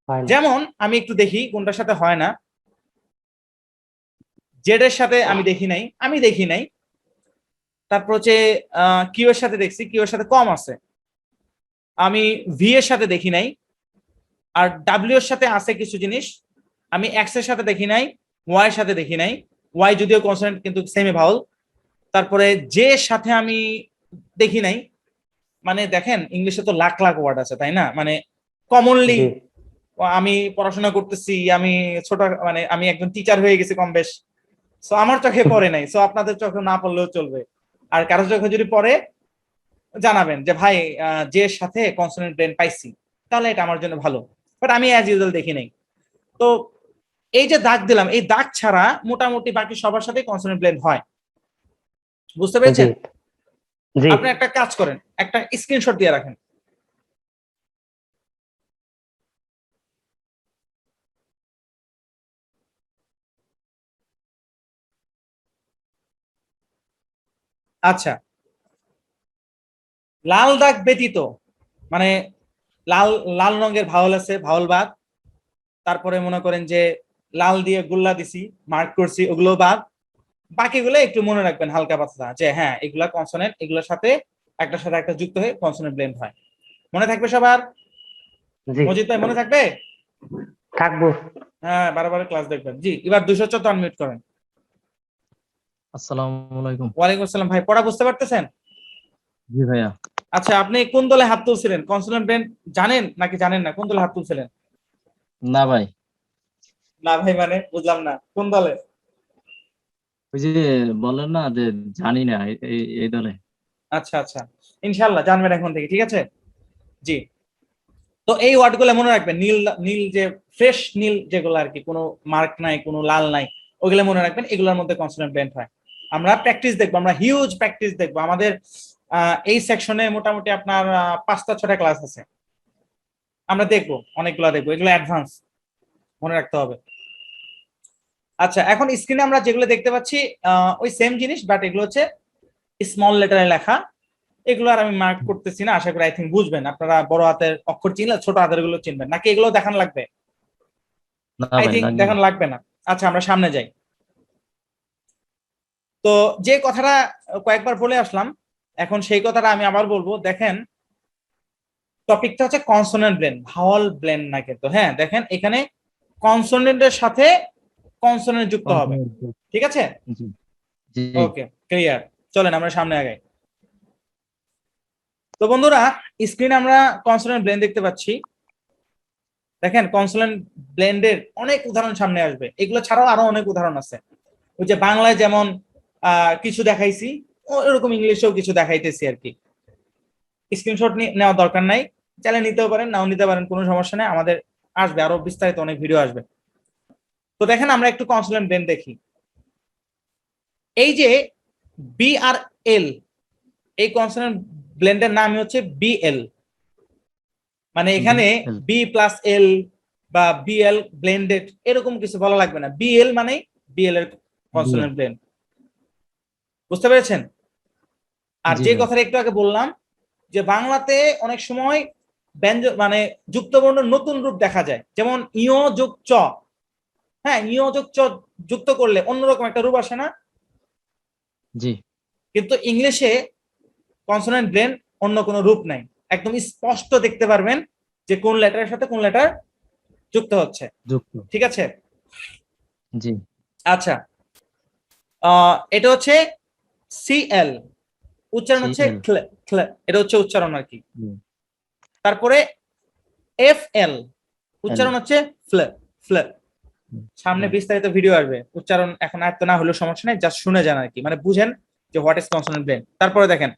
[SPEAKER 3] হয় না
[SPEAKER 1] যেমন আমি একটু দেখি কোনটার সাথে হয় না। জেড এর সাথে আমি দেখি নাই। তারপর হচ্ছে কিউ এর সাথে দেখছি, কিউ এর সাথে কম আছে। আমি ভি এর সাথে দেখি নাই। আর ডাব্লিউ এর সাথে আছে কিছু জিনিস, আমি এক্স এর সাথে দেখি নাই, ওয়াই এর সাথে দেখি নাই। ওয়াই যদিও কনসোনেন্ট কিন্তু সেমি ভাওয়াল। তারপরে জে এর সাথে আমি দেখি নাই। মানে দেখেন ইংলিশে তো লাখ লাখ ওয়ার্ড আছে, তাই না? মানে কমনলি
[SPEAKER 3] জি
[SPEAKER 1] আমি পড়াশোনা করতেছি, আমি ছোট, মানে আমি একজন টিচার হয়ে গেছি কম বেশ, সো আমার চোখে পড়ে নাই, সো আপনাদের চোখে না পড়লেও চলবে। আর কারো চোখে যদি পড়ে জানাবেন যে ভাই যে সাথে কনসোনেন্ট ব্লেন্ড পাইছি, তাহলে এটা আমার জন্য ভালো। বাট আমি অ্যাজ ইউজুয়াল দেখি নাই। তো এই যে দাগ দিলাম, এই দাগ ছাড়া মোটামুটি বাকি সবার সাথে কনসোনেন্ট ব্লেন্ড হয়। বুঝতে
[SPEAKER 3] জি
[SPEAKER 1] পেরেছেন?
[SPEAKER 3] জি
[SPEAKER 1] আপনি একটা কাজ করেন, একটা স্ক্রিনশট দিয়ে রাখেন। আচ্ছা, লাল দাগ ব্যতীত, মানে লাল লাল রঙের ভাওয়াল আছে, ভাওয়াল বাদ। তারপরে মনে করেন যে লাল দিয়ে গোল্লা দিছি, মার্ক করছি, ওগুলো বাদ। বাকিগুলো একটু মনে রাখবেন হালকা পাতলা, যে হ্যাঁ এগুলা কনসোনেন্ট, এগুলোর সাথে একটার সাথে একটা যুক্ত হয়ে কনসোনেন্ট ব্লেন্ড হয়। মনে থাকবে সবার?
[SPEAKER 3] জি
[SPEAKER 1] মজিদ ভাই মনে থাকবে?
[SPEAKER 3] থাকবো
[SPEAKER 1] হ্যাঁ, বারবার ক্লাস দেখবেন। জি, এবার 214 আনমিউট করেন।
[SPEAKER 4] আসসালামু আলাইকুম।
[SPEAKER 1] ওয়ালাইকুম আসসালাম। ভাই পড়া বুঝতে পারতেছেন?
[SPEAKER 4] জি ভাইয়া।
[SPEAKER 1] আচ্ছা, আপনি কোন দলে হাত তুলছিলেন? কনসোনেন্ট ব্লেন্ড জানেন নাকি জানেন না? কোন দলে হাত তুলছিলেন?
[SPEAKER 4] না ভাই,
[SPEAKER 1] না ভাই মানে বুঝলাম না, কোন দলে?
[SPEAKER 4] ওই যে বলেন না যে জানি না এই দলে।
[SPEAKER 1] আচ্ছা আচ্ছা, ইনশাল্লাহ জানবেন এখন থেকে, ঠিক আছে? জি। তো এই ওয়ার্ড গুলো মনে রাখবেন, নীল নীল যে ফ্রেশ নীল যেগুলো আর কি, কোনো মার্ক নাই, কোনো লাল নাই, ওগুলো মনে রাখবেন। এগুলোর মধ্যে কনসোনেন্ট ব্লেন্ড হয়। আমরা প্র্যাকটিস দেখবো, আমরা হিউজ প্র্যাকটিস দেখবো। আমাদের এই সেকশনে মোটামুটি আপনার 5টা 6টা ক্লাস আছে, আমরা দেখবো, অনেকগুলো দেখবো, এগুলো অ্যাডভান্স, মনে রাখতে হবে। আচ্ছা, এখন স্ক্রিনে আমরা যেগুলো দেখতে পাচ্ছি ওই সেম জিনিস, বাট এগুলো হচ্ছে স্মল লেটারে লেখা। এগুলো আর আমি মার্ক করতেছি না, আশা করি আই থিঙ্ক বুঝবেন। আপনারা বড় হাতের অক্ষর চিনলে ছোট হাতের গুলো চিনবেন নাকি? এগুলো দেখানো লাগবে?
[SPEAKER 4] না
[SPEAKER 1] আই
[SPEAKER 4] ভাই
[SPEAKER 1] থিঙ্ক
[SPEAKER 4] লাগবে না।
[SPEAKER 1] দেখানো লাগবে না। আচ্ছা, আমরা সামনে যাই। তো যে কথাটা কয়েকবার বলে আসলাম, এখন সেই কথাটা আমি আবার বলবো। দেখেন, টপিকটা হচ্ছে কনসোনেন্ট ব্লেন্ড, ভাওয়াল ব্লেন্ড না কিন্তু। হ্যাঁ দেখেন, এখানে কনসোনেন্টের সাথে কনসোনেন্ট যুক্ত হবে, ঠিক আছে?
[SPEAKER 4] জি জি
[SPEAKER 1] ওকে, ক্লিয়ার। চলেন আমরা সামনে আগাই। তো বন্ধুরা, স্ক্রিনে আমরা কনসোনেন্ট ব্লেন্ড দেখতে পাচ্ছি। দেখেন, কনসোনেন্ট ব্লেন্ডের অনেক উদাহরণ সামনে আসবে, এগুলো ছাড়াও আরো অনেক উদাহরণ আছে। ওই যে বাংলায় যেমন কিছু দেখাইছি, এরকম ইংলিশেও কিছু দেখাইতেছি আর কি। স্ক্রিনশট নেওয়া দরকার নাই, চাইলে নিতেও পারেন, নাও নিতে পারেন, কোনো সমস্যা নেই। আমাদের আসবে আরো বিস্তারিত অনেক ভিডিও আসবে। তো দেখেন, আমরা একটু কনসোনেন্ট ব্লেন্ড দেখি। এই যে বি আর এল, এই কনসোনেন্ট ব্লেন্ডের নাম হচ্ছে বিএল। মানে এখানে
[SPEAKER 4] BL
[SPEAKER 1] বি প্লাস এল বা বিএল ব্লেন্ডেড এরকম কিছু বলা লাগবে না, বিএল মানে বিএল এর কনসোনেন্ট ব্লেন্ড। বুঝতে পেরেছেন? আর
[SPEAKER 4] জি
[SPEAKER 1] যে
[SPEAKER 4] ভাই।
[SPEAKER 1] কথাটা একটু আগে বললাম যে বাংলাতে অনেক সময় ব্যঞ্জন মানে যুক্তবর্ণ নতুন রূপ দেখা যায়, যেমন ইয় যোগ চ। হ্যাঁ, ইয় যোগ চ যুক্ত করলে অন্যরকম একটা রূপ আসে না?
[SPEAKER 4] জি
[SPEAKER 1] কিন্তু ইংলিশে কনসোনেন্ট ব্লেন্ড অন্য কোনো রূপ নাই, একদম স্পষ্ট দেখতে পারবেন যে কোন লেটারের সাথে কোন লেটার যুক্ত হচ্ছে।
[SPEAKER 4] যুক্ত।
[SPEAKER 1] ঠিক আছে,
[SPEAKER 4] জি
[SPEAKER 1] আচ্ছা। এটা হচ্ছে সিএল, উচ্চারণ হচ্ছে
[SPEAKER 4] CL
[SPEAKER 1] ক্লে, ক্লে, এটা হচ্ছে উচ্চারণ আর কি।
[SPEAKER 4] জি,
[SPEAKER 1] তারপরে এফ এল,
[SPEAKER 4] L
[SPEAKER 1] উচ্চারণ হচ্ছে ফ্লে, ফ্লে। সামনে
[SPEAKER 4] হুম,
[SPEAKER 1] বিস্তারিত ভিডিও আসবে, উচ্চারণ এখন আয়ত্ত না হলেও সমস্যা নেই, জাস্ট শুনে যান আর কি, মানে বুঝেন যে হোয়াট ইজ কনসোনেন্ট ব্লেন্ড। তারপরে দেখেন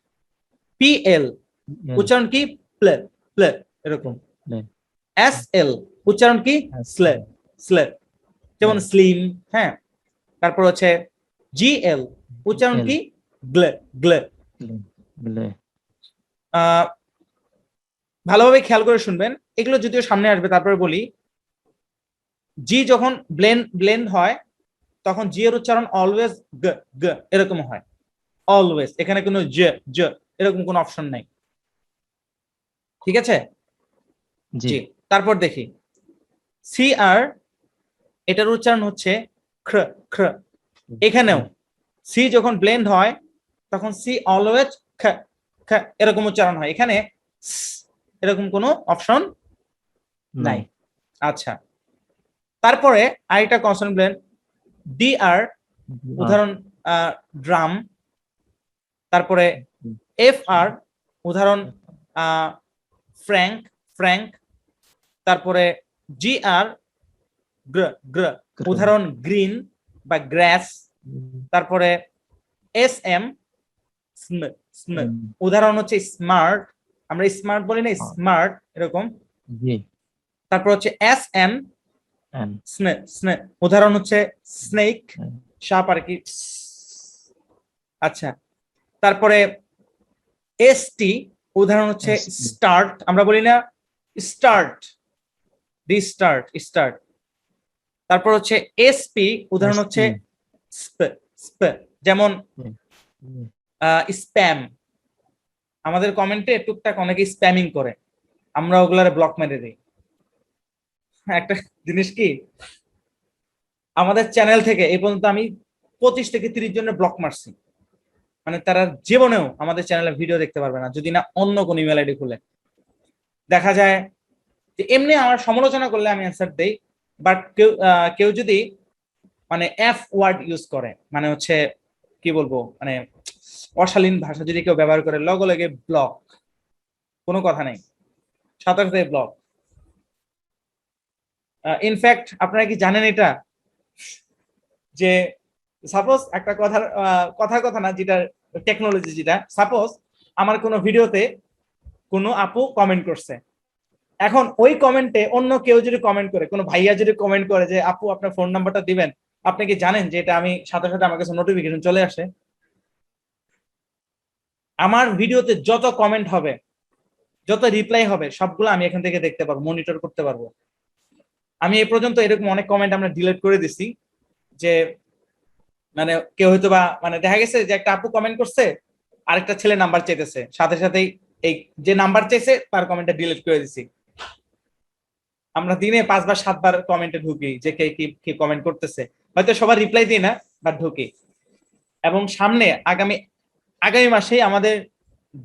[SPEAKER 1] পিএল,
[SPEAKER 4] L
[SPEAKER 1] উচ্চারণ কি? প্লে, প্লে, এরকম।
[SPEAKER 4] L
[SPEAKER 1] এস এল, উচ্চারণ কি?
[SPEAKER 4] S
[SPEAKER 1] স্লে, স্লে, যেমন
[SPEAKER 4] L
[SPEAKER 1] স্লিম। হ্যাঁ, তারপর হচ্ছে জিএল, উচ্চারণ
[SPEAKER 4] L
[SPEAKER 1] কি? গ্লে, গ্লে।
[SPEAKER 4] L
[SPEAKER 1] আহ ভালোভাবে খেয়াল করে শুনবেন, এগুলো যদিও সামনে আসবে, তারপরে বলি। জি যখন ব্লেন্ড ব্লেন্ড হয় তখন জি এর উচ্চারণ অলওয়েজ গ, গ এরকম হয়, অলওয়েজ। এখানে কোনো জ, জ এরকম কোনো অপশন নাই। ঠিক আছে,
[SPEAKER 4] জি
[SPEAKER 1] জি। তারপর দেখি সি আর, এটার উচ্চারণ হচ্ছে খ্র, খ্র। এখানেও সি যখন ব্লেন্ড হয় তখন সি অলওয়েজ খ, খ এরকম উচ্চারণ হয়, এখানে স এরকম কোনো অপশন নাই।
[SPEAKER 4] নাই।
[SPEAKER 1] আচ্ছা, তারপরে আরেকটা কনসোনেন্ট ব্লেন্ড ডি আর,
[SPEAKER 4] আর
[SPEAKER 1] উদাহরণ ড্রাম। তারপরে এফ আর, উদাহরণ ফ্র্যাঙ্ক, ফ্র্যাঙ্ক। তারপরে জি আর, গ্র, গ্র, উদাহরণ গ্রিন বা গ্রাস। তারপরে এস এম, স্ম, স্ম, উদাহরণ হচ্ছে স্মার্ট, আমরা স্মার্ট বলি না, স্মার্ট এরকম।
[SPEAKER 4] জি
[SPEAKER 1] তারপর হচ্ছে এস এন,
[SPEAKER 4] N
[SPEAKER 1] স্নে, স্নে, উদাহরণ হচ্ছে স্নেক, সাপ আর কি। আচ্ছা, তারপরে এস টি, উদাহরণ হচ্ছে
[SPEAKER 4] ST
[SPEAKER 1] স্টার্ট, আমরা বলি না স্টার্ট, রিস্টার্ট, স্টার্ট। তারপর হচ্ছে এসপি, উদাহরণ
[SPEAKER 4] ST
[SPEAKER 1] হচ্ছে স্প, স্প, যেমন স্প্যাম। আমাদের কমেন্টে টুকটাক অনেকে স্প্যামিং করে, আমরা ওগুলারে ব্লক মেরে দিই। একটা জিনিস কি, আমাদের চ্যানেল থেকে এই পর্যন্ত আমি 25 থেকে 30 জনের ব্লক মারছি, মানে তারা জীবনেও আমাদের চ্যানেলে ভিডিও দেখতে পারবে না যদি না অন্য কোন ইমেল আইডি খুলে। দেখা যায় যে এমনি আমার সমালোচনা করলে আমি অ্যান্সার দেই, বাট কেউ যদি মানে এফ ওয়ার্ড ইউজ করে, মানে হচ্ছে কি বলবো, মানে অশালীন ভাষা যদি কেউ ব্যবহার করে, লগে লগে ব্লক, কোনো কথা নেই, সাথে সাথে ব্লক। ইনফ্যাক্ট আপনারা কি জানেন এটা, যে সাপোজ একটা কথার কথার কথা না, যেটা টেকনোলজি, যেটা সাপোজ আমার কোনো ভিডিওতে কোনো আপু কমেন্ট করছে, এখন ওই কমেন্টে অন্য কেউ যদি কমেন্ট করে, কোনো ভাইয়া যদি কমেন্ট করে যে আপু আপনার ফোন নাম্বারটা দিবেন, আপনি কি জানেন যে এটা আমি সাথে সাথে আমার কাছে নোটিফিকেশন চলে আসে? আমার ভিডিওতে যত কমেন্ট হবে, যত রিপ্লাই হবে, সবগুলো আমি এখান থেকে দেখতে পারবো, মনিটর করতে পারবো। আমি এই পর্যন্ত এরকম অনেক কমেন্ট আমরা ডিলিট করে দিছি, যে মানে কেউ হয়তো বা মানে দেখা গেছে যে একটা আপু কমেন্ট করছে, আরেকটা ছেলে নাম্বার চাইতেছে, সাথে সাথেই এই যে নাম্বার চাইছে তার কমেন্টটা ডিলিট করে দিছি। আমরা দিনে 5 বার 7 বার কমেন্টে ঢুকি যে কে কি কমেন্ট করতেছে, হয়তো সবার রিপ্লাই দিই না, বাট ঢুকি। এবং সামনে আগামী আগামী মাসে আমাদের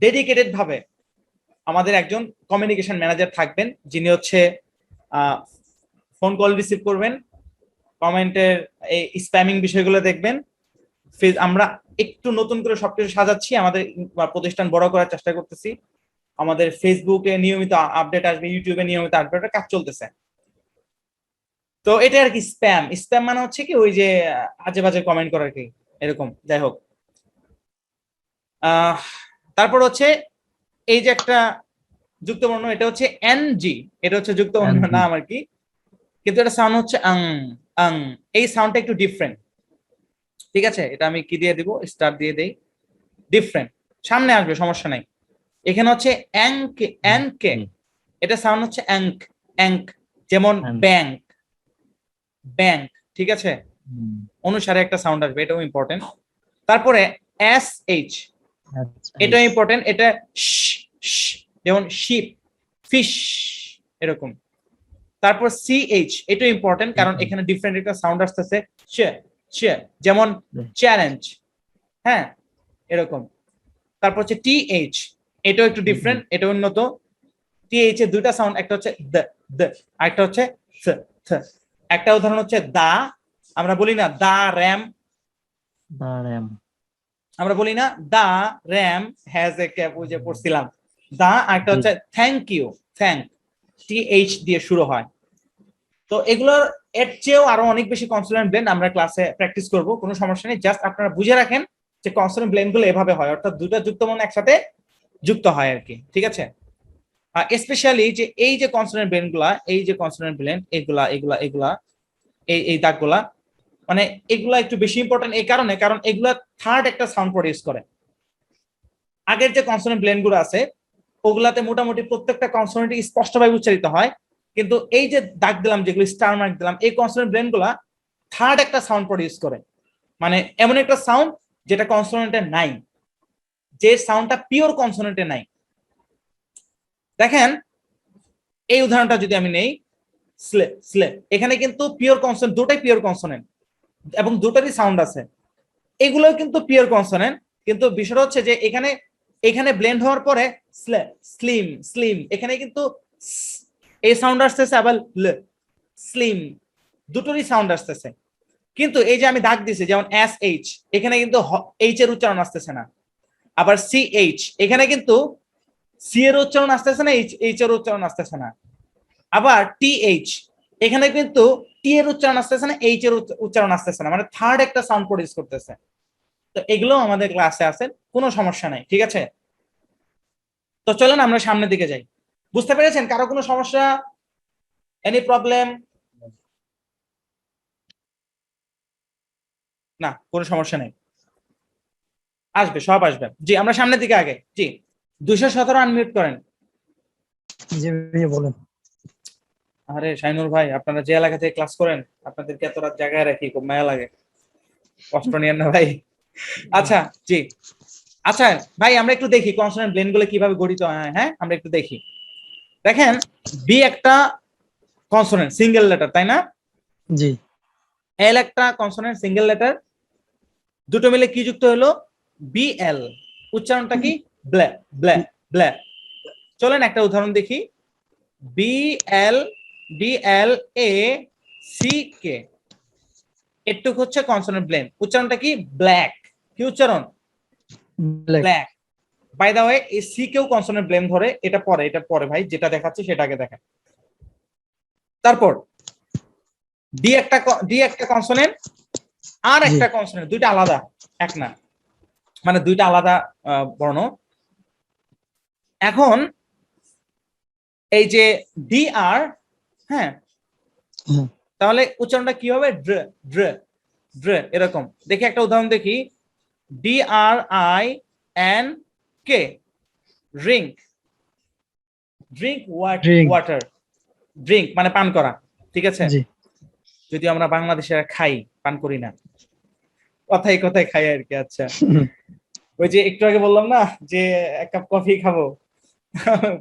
[SPEAKER 1] ডেডিকেটেড ভাবে আমাদের একজন কমিউনিকেশন ম্যানেজার থাকবেন, যিনি হচ্ছে ফোন কল রিসিভ করবেন, কমেন্টের এই স্প্যামিং বিষয়গুলো দেখবেন। আমরা একটু নতুন করে সবকিছু সাজাচ্ছি, আমাদের প্রতিষ্ঠান বড় করার চেষ্টা করতেছি, আমাদের ফেসবুকে নিয়মিত আপডেট আসবে, ইউটিউবে নিয়মিত আপডেটের কাজ চলতেছে। তো এটা আর কি স্প্যাম, স্প্যাম মানে হচ্ছে কি ওই যে আজে বাজে কমেন্ট করার কি এরকম। যাই হোক, তারপর হচ্ছে এই যে একটা যুক্তবর্ণ, এটা হচ্ছে এনজি, এটা হচ্ছে যুক্তবর্ণ
[SPEAKER 4] NG
[SPEAKER 1] নাম আর কি, কিন্তু এটা সাউন্ড হচ্ছে আং, আং। এই সাউন্ডটা একটু ডিফারেন্ট। ঠিক আছে, এটা আমি কি দিয়ে দিব, স্টার দিয়ে দেই, ডিফারেন্ট, সামনে আসবে সমস্যা নাই। এখানে হচ্ছে এনকে, এনকে, এটা সাউন্ড হচ্ছে অ্যাঙ্ক, অ্যাঙ্ক, যেমন
[SPEAKER 4] অ্যাঙ্ক।
[SPEAKER 1] ব্যাংক, ব্যাংক, ঠিক আছে,
[SPEAKER 4] হুম,
[SPEAKER 1] অনুসারে একটা সাউন্ড আসবে, এটাও ইম্পর্টেন্ট। তারপরে এস এইচ,
[SPEAKER 4] আচ্ছা,
[SPEAKER 1] এটাও ইম্পর্টেন্ট, এটা শ, শ, যেমন শিপ, ফিশ, এরকম। তারপর সি এইচ, এটাও ইম্পর্টেন্ট কারণ এখানে ডিফারেন্ট একটা সাউন্ড আসতেছে, চ, চ, যেমন চ্যালেঞ্জ, হ্যাঁ, এরকম। তারপর হচ্ছে টি এইচ, এটাও একটু ডিফারেন্ট, এটা উন্নত। টি এইচ এর দুইটা সাউন্ড, একটা হচ্ছে দ, দ, আরেকটা হচ্ছে থ, থ। একটা উদাহরণ হচ্ছে দা, আমরা বলি না দা র্যাম,
[SPEAKER 4] দাঁড়াম,
[SPEAKER 1] আমরা বলি না the ram has a cap, ওই যে পড়ছিলাম দা। আরেকটা হচ্ছে thank you, thank, T H দিয়ে শুরু হয়। তো এগুলোর এর চেয়েও আরো অনেক বেশি কনসোনেন্ট ব্লেন্ড আমরা ক্লাসে প্র্যাকটিস করব, কোনো সমস্যা নেই, জাস্ট আপনারা বুঝে রাখেন যে কনসোনেন্ট ব্লেন্ড গুলো এভাবে হয়, অর্থাৎ দুটো যুক্তবর্ণ একসাথে যুক্ত হয় আর কি, ঠিক আছে। স্পেশালি যে এই যে কনসোনেন্ট ব্লেন্ড গুলা, এই যে কনসোনেন্ট ব্লেন্ড, এগুলা এগুলা এগুলা, এই দাগগুলা, মানে এগুলা একটু বেশি ইম্পর্টেন্ট এই কারণে, কারণ এগুলা থার্ড একটা সাউন্ড প্রডিউস করে। আগের যে কনসোনেন্ট ব্লেন্ড গুলো আছে ওগুলাতে মোটামুটি প্রত্যেকটা কনসোনেন্ট স্পষ্টভাবে উচ্চারিত হয়, কিন্তু এই যে দাগ দিলাম, যেগুলো স্টার মার্ক দিলাম, এই কনসোনেন্ট ব্লেন্ড গুলা থার্ড একটা সাউন্ড প্রডিউস করে, মানে এমন একটা সাউন্ড যেটা কনসোনেন্টে নাই, যে সাউন্ডটা পিওর কনসোনেন্টে নাই। দেখেন এই উদাহরণটা যদি আমি নেই, স্লে, স্লে, এখানে কিন্তু পিওর কনসোনেন্ট, দুটাই পিওর কনসোনেন্ট এবং দুটারই সাউন্ড আছে, এগুলো কিন্তু পিওর কনসোনেন্ট, কিন্তু বিষয়টা হচ্ছে যে এখানে এখানে ব্লেন্ড হওয়ার পরে স্লে, স্লিম, স্লিম, এখানে কিন্তু এই সাউন্ড আসতেছে, আবার ল, স্লিম, দুটোরই সাউন্ড আসতেছে। কিন্তু এই যে আমি দাগ দিছি যেমন এস এইচ, এখানে কিন্তু এইচ এর উচ্চারণ আসতেছে না। আবার সি এইচ, এখানে কিন্তু সি এর উচ্চারণ আসতেছে না, এইচ এর উচ্চারণ আসতেছে না। আবার টি এইচ, এখানে কিন্তু টি এর উচ্চারণ আসতেছে না, এইচ এর উচ্চারণ আসতেছে না, মানে থার্ড একটা সাউন্ড প্রডিউস করতেছে। তো এগুলো আমাদের ক্লাসে আছে, কোনো সমস্যা নাই, ঠিক আছে। তো চলেন আমরা সামনের দিকে যাই। বুঝতে পেরেছেন? কারো কোনো সমস্যা, এনি প্রবলেম? না, কোনো সমস্যা নেই, আসবে, সব আসবে। জি, আমরা সামনের দিকে আগে। জি, 217 আনমিউট করেন।
[SPEAKER 5] জি ভাইয়া বলেন।
[SPEAKER 1] আরে শাইনুর ভাই, আপনারা যে এলাকা থেকে ক্লাস করেন, আপনাদেরকে এত রাত জায়গায় রাখি, খুব মায়া লাগে, কষ্ট নিয়েন না ভাই। আচ্ছা, জি, আচ্ছা ভাই, আমরা একটু দেখি কনসোনেন্ট ব্লেন্ড গুলো কিভাবে গঠিত হয়। হ্যাঁ, আমরা একটু দেখি। দেখেন বি একটা কনসোনেন্ট সিঙ্গেল লেটার, তাই না?
[SPEAKER 5] জি
[SPEAKER 1] এল একটা কনসোনেন্ট সিঙ্গেল লেটার, দুটো মিলে কি যুক্ত হলো? বি এল, উচ্চারণটা কি? ব্লে, ব্লে, ব্লে। চলেন একটা উদাহরণ দেখি। B L, D L A C K, এটুক হচ্ছে কনসোনেন্ট ব্লেন্ড, উচ্চারণটা কি? ব্ল্যাক। কি উচ্চারণ?
[SPEAKER 5] Black.
[SPEAKER 1] Black. By the way, এই সি কেও কনসোনেন্ট ব্লেন্ড ধরে, এটা পরে ভাই, যেটা দেখাচ্ছি সেটা আগে দেখেন। তারপর ডি একটা কনসোনেন্ট, আর একটা কনসোনেন্ট, দুইটা আলাদা, এক না, মানে দুইটা আলাদা বর্ণ। এখন এই যে ডি আর, হ্যাঁ,
[SPEAKER 5] হুম।
[SPEAKER 1] তাহলে উচ্চারণটা কি হবে? ড্র, ড্র, ড্র, এরকম। দেখি একটা উদাহরণ দেখি। D R I N K, drink, drink
[SPEAKER 5] Drink.
[SPEAKER 1] Water, drink মানে পান করা, ঠিক আছে।
[SPEAKER 5] জি
[SPEAKER 1] যদি আমরা বাংলাদেশে খাই, পান করি না, কথায় কথায় খাই আর কি। আচ্ছা, ওই যে একটু আগে বললাম না যে এক কাপ কফি খাবো,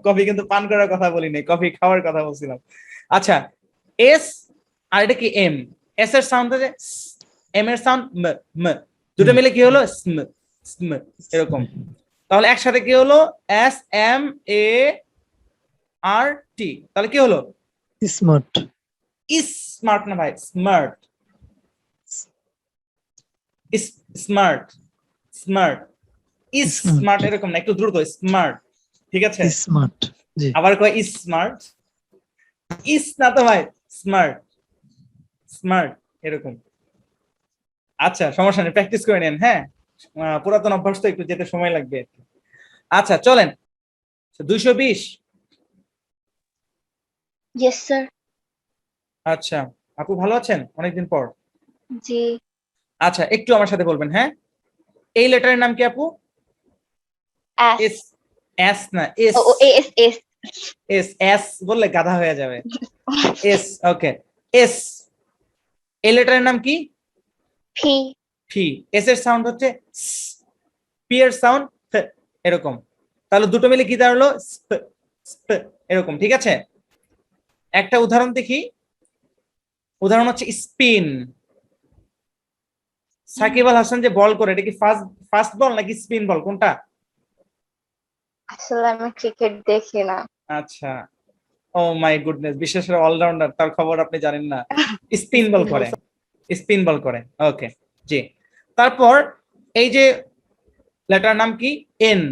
[SPEAKER 1] কফি কিন্তু পান করার কথা বলি নাই, কফি খাওয়ার কথা বলছিলাম। আচ্ছা, এস আর এটা কি? এম, এস এর সাউন্ড হচ্ছে এম এর সাউন্ড ম, ম, দুটো মিলে কি হলো? স্ম, স্ম, এরকম। তাহলে একসাথে কি হলো? এস এম এ আর টি, তাহলে কি হলো?
[SPEAKER 5] স্মার্ট।
[SPEAKER 1] স্মার্ট না ভাই, স্মার্ট, স্মার্ট, স্মার্ট, স্মার্ট, এরকম না, একটু দ্রুত, স্মার্ট, ঠিক আছে।
[SPEAKER 5] স্মার্ট। জি
[SPEAKER 1] আবার কয় স্মার্ট, ইস না তো ভাই, স্মার্ট, স্মার্ট, এরকম। আচ্ছা, সমস্যা নেই, প্র্যাকটিস করে নেন। হ্যাঁ, পুরাতন অভ্যাস তো, একটু যেতে সময় লাগবে। আচ্ছা চলেন, 220।
[SPEAKER 6] Yes, sir.
[SPEAKER 1] আচ্ছা, আপু ভালো আছেন অনেকদিন পর?
[SPEAKER 6] জি।
[SPEAKER 1] আচ্ছা, একটু আমার সাথে বলবেন। হ্যাঁ, এই লেটারের নাম কি আপু?
[SPEAKER 6] S.
[SPEAKER 1] এস, এস না, S,
[SPEAKER 6] Oh, S, S.
[SPEAKER 1] S, S বললে গাধা হয়ে যাবে। এস, ওকে। এস, এই লেটারের নাম কি?
[SPEAKER 6] ফি
[SPEAKER 1] ফি। এস এর সাউন্ড হচ্ছে স, পি এর সাউন্ড এরকম। তাহলে দুটো মিলে কি দাঁড়ালো? স্প, স্প, এরকম, ঠিক আছে? একটা উদাহরণ দেখি। উদাহরণ হচ্ছে স্পিন। সাকিব আল হাসান যে বল করে, এটা কি ফাস্ট ফাস্ট বল নাকি স্পিন বল, কোনটা?
[SPEAKER 6] আসলে আমি ক্রিকেট দেখি না।
[SPEAKER 1] আচ্ছা, ও মাই গুডনেস, বিশেষ করে অলরাউন্ডার, তার খবর আপনি জানেন না। স্পিন বল করে, স্পিন বল করে, ওকে, জি। তারপর এই যে লেটার নাম কি? এন,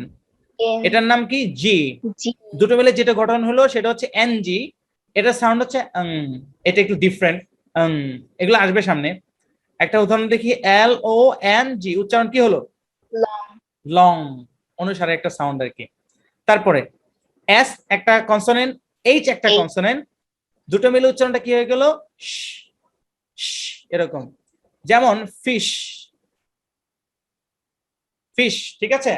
[SPEAKER 6] এন
[SPEAKER 1] এটার নাম কি? জি।
[SPEAKER 6] জি
[SPEAKER 1] দুটো মিলে যেটা গঠন হলো সেটা হচ্ছে এন জি। এটার সাউন্ড হচ্ছে এটা একটু ডিফারেন্ট। এগুলো আসবে সামনে। একটা উদাহরণ দেখি, এল ও এন জি, উচ্চারণ কি হলো?
[SPEAKER 6] লং
[SPEAKER 1] লং অনুসারে একটা সাউন্ড আর কি। তারপরে এস একটা কনসোনেন্ট, এইচ একটা
[SPEAKER 6] H
[SPEAKER 1] কনসোনেন্ট, দুটো মিলে উচ্চারণটা কি হয়ে গেল? শ, শ, এরকম। যেমন ফিশ, ফিশ, ঠিক আছে?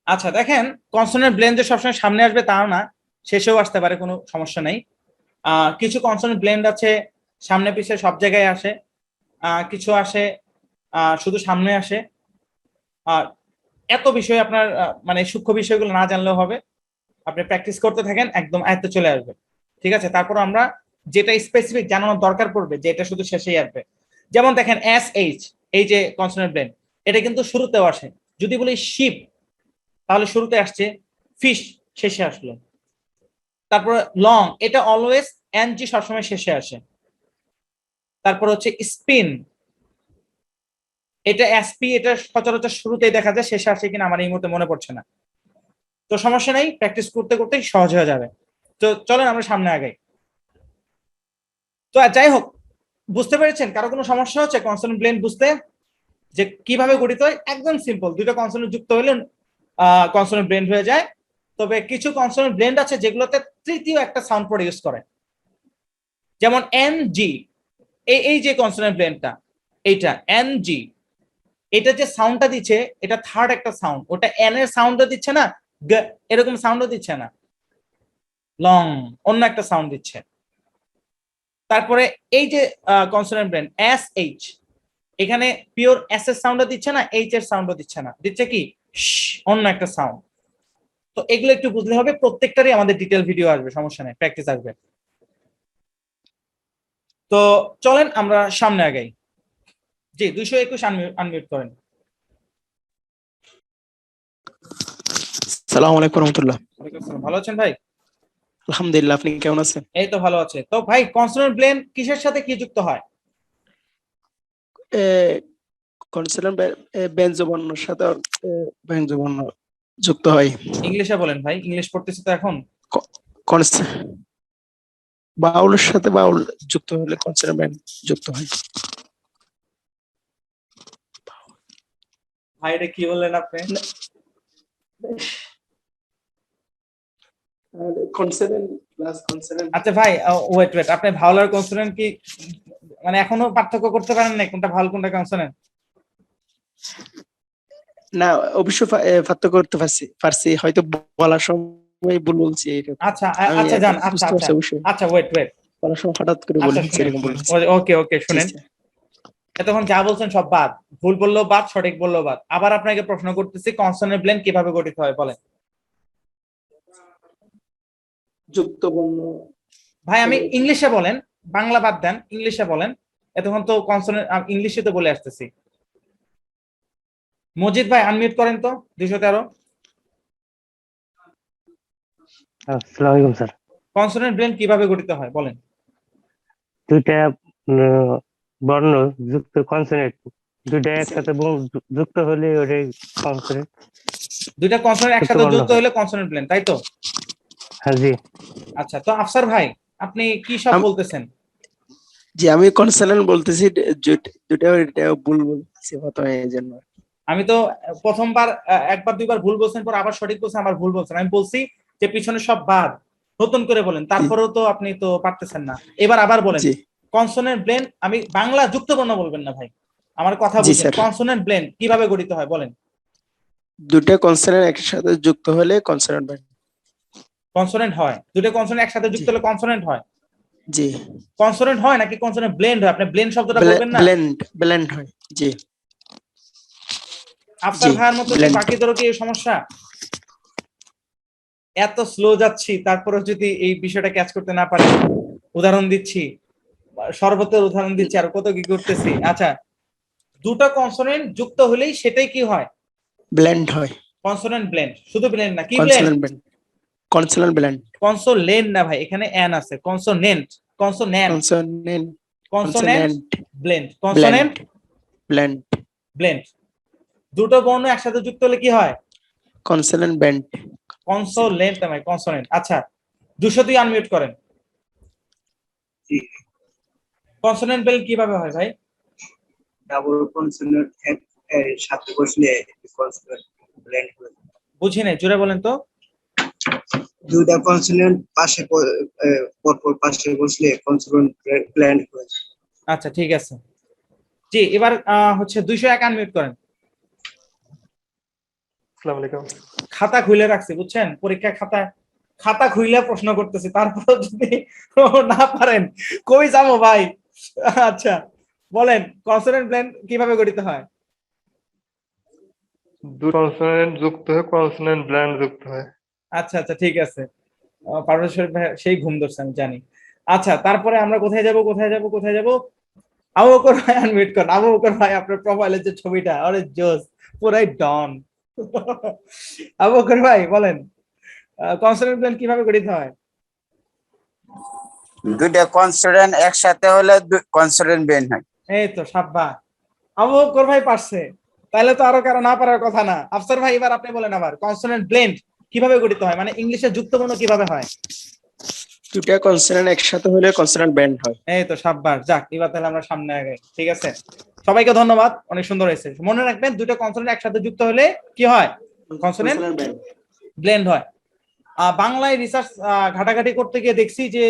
[SPEAKER 1] আচ্ছা দেখেন, কনসোনেন্ট ব্লেন্ড যে সবসময় সামনে আসবে তাও না, শেষেও আসতে পারে, কোনো সমস্যা নেই। কিছু কনসোনেন্ট ব্লেন্ড আছে সামনে পিছে সব জায়গায় আসে, কিছু আসে শুধু সামনে আসে। আর এত বিষয় আপনার মানে সূক্ষ্ম বিষয়গুলো না জানলেও হবে, আপনি প্র্যাকটিস করতে থাকেন, একদম আয়ত্তে চলে আসবে, ঠিক আছে? তারপর আমরা যেটা স্পেসিফিক জানানোর দরকার পড়বে, যে এটা শুধু শেষেই আসবে। যেমন দেখেন এস এইচ, এই যে কনসোনেন্ট ব্লেন্ড, এটা কিন্তু শুরুতেও আসে। যদি বলি শিপ, তাহলে শুরুতে আসছে, ফিশ শেষে আসলো। তারপর লং, এটা অলওয়েজ এনজি সবসময় শেষে আসে। তারপর হচ্ছে স্পিন, এটা এসপি, এটা সচরাচর শুরুতেই দেখা যায়, শেষে আসে কিনা আমার এই মুহূর্তে মনে পড়ছে না। তো সমস্যা নেই, প্র্যাকটিস করতে করতে সহজ হয়ে যাবে। তো চলেন আমরা সামনে আগাই। তো যাই হোক, বুঝতে পেরেছেন? কারো কোনো সমস্যা হচ্ছে কনসোনেন্ট ব্লেন্ড বুঝতে, যে কিভাবে গঠিত হয়? একদম সিম্পল, দুটো কনসোনেন্ট যুক্ত হলে কনসোনেন্ট ব্লেন্ড হয়ে যায়। তবে কিছু কনসোনেন্ট ব্লেন্ড আছে যেগুলোতে তৃতীয় একটা সাউন্ড প্রডিউস করে, যেমন এন জি। এই যে কনসোনেন্ট ব্লেন্ডটা, এইটা এন জি, এটা যে সাউন্ডটা দিচ্ছে, এটা থার্ড একটা সাউন্ড, ওটা এন এর সাউন্ডও দিচ্ছে না, এরকম সাউন্ডও দিচ্ছে না, লং অন্য একটা সাউন্ড দিচ্ছে। তারপরে এই যে কনসোনেন্ট ব্লেন্ড এস এইচ, এখানে পিওর এস এর সাউন্ডও দিচ্ছে না, এইচ এর সাউন্ডও দিচ্ছে না, দিচ্ছে কি অন্য একটা সাউন্ড। তো এগুলো একটু বুঝলে হবে, প্রত্যেকটারই আমাদের ডিটেল ভিডিও আসবে, সমস্যা নেই, প্র্যাকটিস আসবে। তো চলেন আমরা সামনে আগাই। জি, 221 আনমিউট করেন।
[SPEAKER 7] সালাম আলাইকুম রহমতুল্লাহ।
[SPEAKER 1] ওয়ালাইকুম আসসালাম। ভালো আছেন ভাই?
[SPEAKER 7] আলহামদুলিল্লাহ, আপনি কেমন আছেন?
[SPEAKER 1] এই তো ভালো আছে। তো ভাই, কনসোনেন্ট ব্লেন্ড কিসের সাথে কি যুক্ত হয়?
[SPEAKER 7] কনসোনেন্ট ব্যঞ্জনবর্ণের সাথে ব্যঞ্জনবর্ণ যুক্ত হয়।
[SPEAKER 1] ইংলিশে বলেন ভাই, ইংলিশ পড়তেছি তো এখন।
[SPEAKER 7] কনস- বাউলের সাথে বাউল যুক্ত হলে কনসোনেন্ট যুক্ত হয়।
[SPEAKER 1] ভাই এটা কি বললেন আপনি?
[SPEAKER 7] Consonant plus consonant.
[SPEAKER 1] আচ্ছা ভাই, ওয়েট ওয়েট, আপনি ভাওয়াল আর কনসোনেন্ট কি মানে এখনো পার্থক্য করতে পারেন না, কোনটা ভাওয়াল কোনটা কনসোনেন্ট?
[SPEAKER 7] না, অবশ্যই পার্থক্য করতে পারছি, হয়তো বলার সময় ভুল বলছি।
[SPEAKER 1] আচ্ছা
[SPEAKER 7] আমি
[SPEAKER 1] আচ্ছা জান, আচ্ছা
[SPEAKER 7] বুঝতে পারছি
[SPEAKER 1] আচ্ছা
[SPEAKER 7] অবশ্যই,
[SPEAKER 1] আচ্ছা, ওয়েট ওয়েট,
[SPEAKER 7] বলার সময় হঠাৎ করে বলে
[SPEAKER 1] আচ্ছা
[SPEAKER 7] ফেলছি,
[SPEAKER 1] শুনেন
[SPEAKER 7] এরকম বলছি।
[SPEAKER 1] ওকে ওকে, শুনেন। এতক্ষণ যা বলছেন সব বাদ, ভুল বললেও বাদ, সঠিক বললেও বাদ। আবার আপনাকে প্রশ্ন করতেছি, কনসোনেন্ট ব্লেন্ড কিভাবে গঠিত হয় বলেন।
[SPEAKER 7] যুক্ত বর্ণ।
[SPEAKER 1] ভাই আমি ইংলিশে বলেন, বাংলা বাদ দেন, ইংলিশে বলেন। এতক্ষণ তো কনসোনেন্ট ইংলিশে তো বলে আসতেছি। মজিদ ভাই আনমিউট করেন তো, 213।
[SPEAKER 3] আসসালামু আলাইকুম স্যার।
[SPEAKER 1] কনসোনেন্ট ব্লেন্ড কিভাবে গঠিত হয় বলেন।
[SPEAKER 3] দুইটা বর্ণ যুক্ত কনসোনেন্ট, দুইটা একসাথে যুক্ত হলে ওটাই কনসোনেন্ট।
[SPEAKER 1] দুইটা কনসোনেন্ট
[SPEAKER 3] যুক্ত
[SPEAKER 1] একসাথে
[SPEAKER 3] বর্ণ
[SPEAKER 1] যুক্ত
[SPEAKER 3] হয়।
[SPEAKER 1] হলে কনসোনেন্ট ব্লেন্ড, তাই তো?
[SPEAKER 3] হ্যাঁ জি।
[SPEAKER 1] আচ্ছা, তো আফসার ভাই আপনি কি সব বলতেছেন?
[SPEAKER 7] জি, আমি কনসোনেন্ট বলতেছি, দুটা ভুল বলছি প্রথমে, এই জন্য।
[SPEAKER 1] আমি তো প্রথমবার একবার দুইবার ভুল বলছেন, পর আবার সঠিক বলছেন, আবার ভুল বলছেন। আমি বলছি যে পিছনে সব বাদ, নতুন করে বলেন, তারপরেও তো আপনি তো পারতেছেন না। এবার আবার বলেন
[SPEAKER 7] জি
[SPEAKER 1] কনসোনেন্ট ব্লেন্ড। আমি বাংলা যুক্ত বর্ণ বলবেন না ভাই, আমার কথা
[SPEAKER 7] জি
[SPEAKER 1] বুঝেন।
[SPEAKER 7] স্যার,
[SPEAKER 1] কনসোনেন্ট ব্লেন্ড কিভাবে গঠিত হয় বলেন।
[SPEAKER 7] দুটা কনসোনেন্ট একসাথে যুক্ত হলে কনসোনেন্ট ব্যান্ড।
[SPEAKER 1] কনসোনেন্ট হয়, দুটো কনসোনেন্ট একসাথে যুক্ত হলে কনসোনেন্ট হয়।
[SPEAKER 7] জি
[SPEAKER 1] কনসোনেন্ট হয় নাকি কনসোনেন্ট ব্লেন্ড হয়? আপনি ব্লেন্ড শব্দটা বলবেন না?
[SPEAKER 7] ব্লেন্ড হয়। জি
[SPEAKER 1] আফসার
[SPEAKER 7] জি,
[SPEAKER 1] ভাইয়ের মতো কি
[SPEAKER 7] blend।
[SPEAKER 1] বাকিদেরও কি এই সমস্যা? এত স্লো যাচ্ছি তারপরে যদি এই বিষয়টা ক্যাচ করতে না পারে, উদাহরণ দিচ্ছি, শরবতের উদাহরণ দিচ্ছি, আর কত কি করতেছি। আচ্ছা, দুটো কনসোনেন্ট যুক্ত হলেই সেটাই কি হয়?
[SPEAKER 7] ব্লেন্ড হয়।
[SPEAKER 1] Consonant blend. শুধু ব্লেন্ড না, কি blend?
[SPEAKER 7] Consonant blend, consonant blend,
[SPEAKER 1] consolent না ভাই, এখানে এন আছে। Consonant, consonant,
[SPEAKER 7] consonant,
[SPEAKER 1] consonant blend,
[SPEAKER 7] blend,
[SPEAKER 1] consonant
[SPEAKER 7] blend,
[SPEAKER 1] blend. দুটো বর্ণ একসাথে যুক্ত হলে কি হয়?
[SPEAKER 7] Consonant blend.
[SPEAKER 1] কনসোলেন্ট না ভাই, কনসোনেন্ট। আচ্ছা, 202 আনমিউট করেন। কনসোনেন্ট ব্লেন্ড কিভাবে হয় ভাই?
[SPEAKER 8] ডাবল কনসোনেন্ট এর সাথে বসলে কনসোনেন্ট ব্লেন্ড হয়।
[SPEAKER 1] বুঝি নাই, জোরে বলেন তো।
[SPEAKER 8] দুইটা কনসোনেন্ট পাশে পরপর পাশে বসলে কনসোনেন্ট ব্লেন্ড হয়।
[SPEAKER 1] আচ্ছা ঠিক আছে। জি, এবার হচ্ছে 201 আনমিউট করেন।
[SPEAKER 2] আসসালামু আলাইকুম।
[SPEAKER 1] খাতা খুলে রাখছি, বুঝছেন, পরীক্ষা খাতা খুলে প্রশ্ন করতেছি, তারপর যদি না পারেন কই যাবো ভাই। আচ্ছা বলেন, কনসোনেন্ট ব্লেন্ড কিভাবে গঠিত হয়?
[SPEAKER 2] দুটো কনসোনেন্ট যুক্ত হয়ে কনসোনেন্ট ব্ল্যান্ড যুক্ত হয়।
[SPEAKER 1] আচ্ছা আচ্ছা ঠিক আছে। পারভেজ শরীফ ভাই সেই ঘুম ধরছে আমি জানি। আচ্ছা, তারপরে আমরা কোথায় যাব? আবু বকর ভাই আনমিউট করেন। আবু বকর ভাই, আপনার প্রোফাইলের যে ছবিটা, আরে জোস, পুরাই ডন। আবু বকর ভাই বলেন, কনসোনেন্ট ব্লেন্ড কিভাবে গঠিত হয়?
[SPEAKER 9] দুইটা কনসোনেন্ট একসাথে হলে কনসোনেন্ট ব্লেন্ড হয়।
[SPEAKER 1] এই তো সাব্বাস, আবু বকর ভাই পারছে। তাহলে তো আরো কারো না পারার কথা না। আফসার ভাই এবার আপনি বলেন আবার, কনসোনেন্ট ব্লেন্ড কিভাবে গঠিত হয়, মানে ইংলিশে যুক্তবর্ণ কিভাবে হয়?
[SPEAKER 7] দুটা কনসোনেন্ট একসাথে হলে কনসোনেন্ট ব্লেন্ড হয়।
[SPEAKER 1] এই তো সাব্বাস, যাক এবার তাহলে আমরা সামনে আগে। ঠিক আছে, সবাইকে ধন্যবাদ, অনেক সুন্দর হয়েছে। মনে রাখবেন, দুটো কনসোনেন্ট একসাথে যুক্ত হলে কি হয়? কনসোনেন্ট ব্লেন্ড হয়। বাংলায় রিসার্চ ঘাটাঘাটি করতে গিয়ে দেখছি যে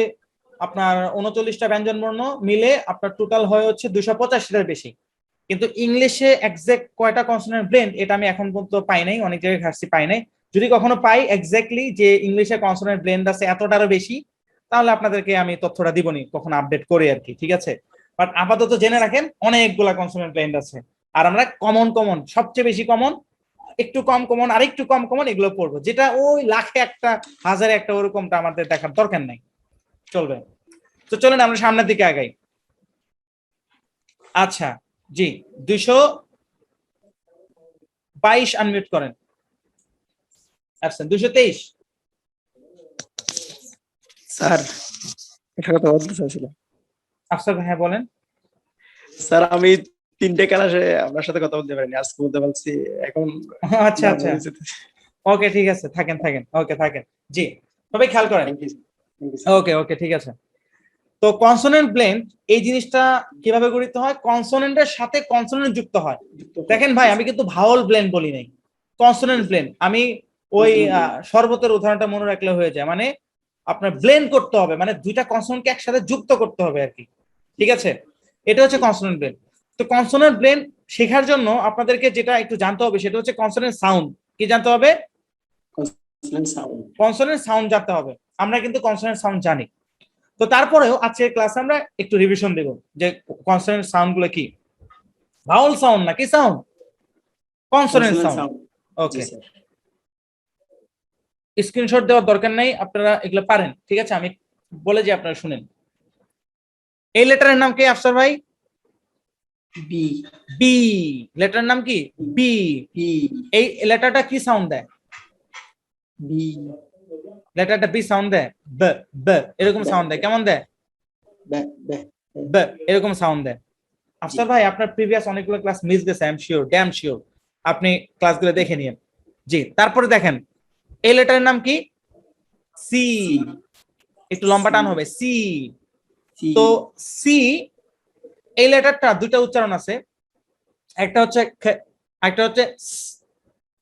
[SPEAKER 1] আপনার 39টা ব্যঞ্জন বর্ণ মিলে আপনার টোটাল হয় হচ্ছে 285টার বেশি। কিন্তু ইংলিশে এক্সাক্ট কয়টা কনসোনেন্ট ব্লেন্ড এটা আমি এখন পর্যন্ত পাই নাই, অনেক জায়গায় ঘাটছি পাই নাই। যদি কখনো পাই এক্স্যাক্টলি যে ইংলিশে কনসোনেন্ট ব্লেন্ড আছে এতটারও বেশি, তাহলে আপনাদেরকে আমি তথ্যটা দিবনি, কখন আপডেট করে আর কি। ঠিক আছে, বাট আপাতত জেনে রাখেন অনেকগুলা কনসোনেন্ট ব্লেন্ড আছে। আর আমরা কমন সবচেয়ে বেশি কমন, একটু কম কমন, আর একটু কম কমন, এগুলো পড়বো। যেটা ওই লাখে একটা, হাজারে একটা, ওরকমটা আমাদের দেখার দরকার নাই, চলবে। তো চলেন আমরা সামনের দিকে আগাই। আচ্ছা জি, 222 আনমিউট করেন। 223।
[SPEAKER 7] স্যার একটা কথা বলতে চাইছিলাম।
[SPEAKER 1] আফসার ভাই, হ্যাঁ বলেন।
[SPEAKER 7] স্যার আমি 3টে ক্লাসে আপনার সাথে কথা বলতে পারিনি, আজকে বলতে পারছি। এখন
[SPEAKER 1] আচ্ছা আচ্ছা, ওকে ঠিক আছে, থাকেন, ওকে থাকেন। জি, সবাই খেয়াল করেন। ওকে ঠিক আছে। তো কনসোনেন্ট ব্লেন্ড এই জিনিসটা কিভাবে গঠিত হয়? কনসোনেন্টের সাথে কনসোনেন্ট যুক্ত হয়। দেখেন ভাই, আমি কিন্তু ভাওয়াল ব্লেন্ড বলি নাই, কনসোনেন্ট ব্লেন্ড। আমি ওই শরবতের উদাহরণটা মনে রাখলে হয়ে যায়, মানে আপনার ব্লেন্ড করতে হবে, মানে দুইটা কনসোনেন্টকে একসাথে যুক্ত করতে হবে আর কি। ঠিক আছে, এটা হচ্ছে কনসোনেন্ট ব্লেন্ড। তো কনসোনেন্ট ব্লেন্ড শেখার জন্য আপনাদেরকে যেটা একটু জানতে হবে সেটা হচ্ছে কনসোনেন্ট সাউন্ড। কি জানতে হবে? কনসোনেন্ট সাউন্ড জানতে হবে। আমরা কিন্তু কনসোনেন্ট সাউন্ড জানি। তো তারপরেও আজকের ক্লাসে আমরা একটু রিভিশন দেব যে কনসোনেন্ট সাউন্ড গুলো কি। ভাওয়াল সাউন্ড না, কি sound? Consonant sound. Okay, screenshot দেওয়ার দরকার নাই, আপনারা এগুলো পারেন। ঠিক আছে, আমি বলে যে আপনারা শুনেন। এই লেটারের নাম কি আফসার ভাই?
[SPEAKER 7] বি।
[SPEAKER 1] বি। লেটারের নাম কি? বি। এই লেটারটা কি সাউন্ড দেয়?
[SPEAKER 7] বি।
[SPEAKER 1] লেটারটা বি সাউন্ড দেয়। ব ব এরকম সাউন্ড দেয়। কেমন দেয়? ব এরকম সাউন্ড দেয়। আফসার ভাই, আপনার প্রিভিয়াস অনেকগুলো ক্লাস মিস গেছে, I am sure, damn sure. আপনি ক্লাসগুলো দেখে নিন। জি, তারপরে দেখেন এই লেটারের নাম কি? সি। একটু লম্বা টান হবে, সি। তো সি এই লেটারটা দুটো উচ্চারণ আছে, একটা হচ্ছে খ, একটা হচ্ছে স।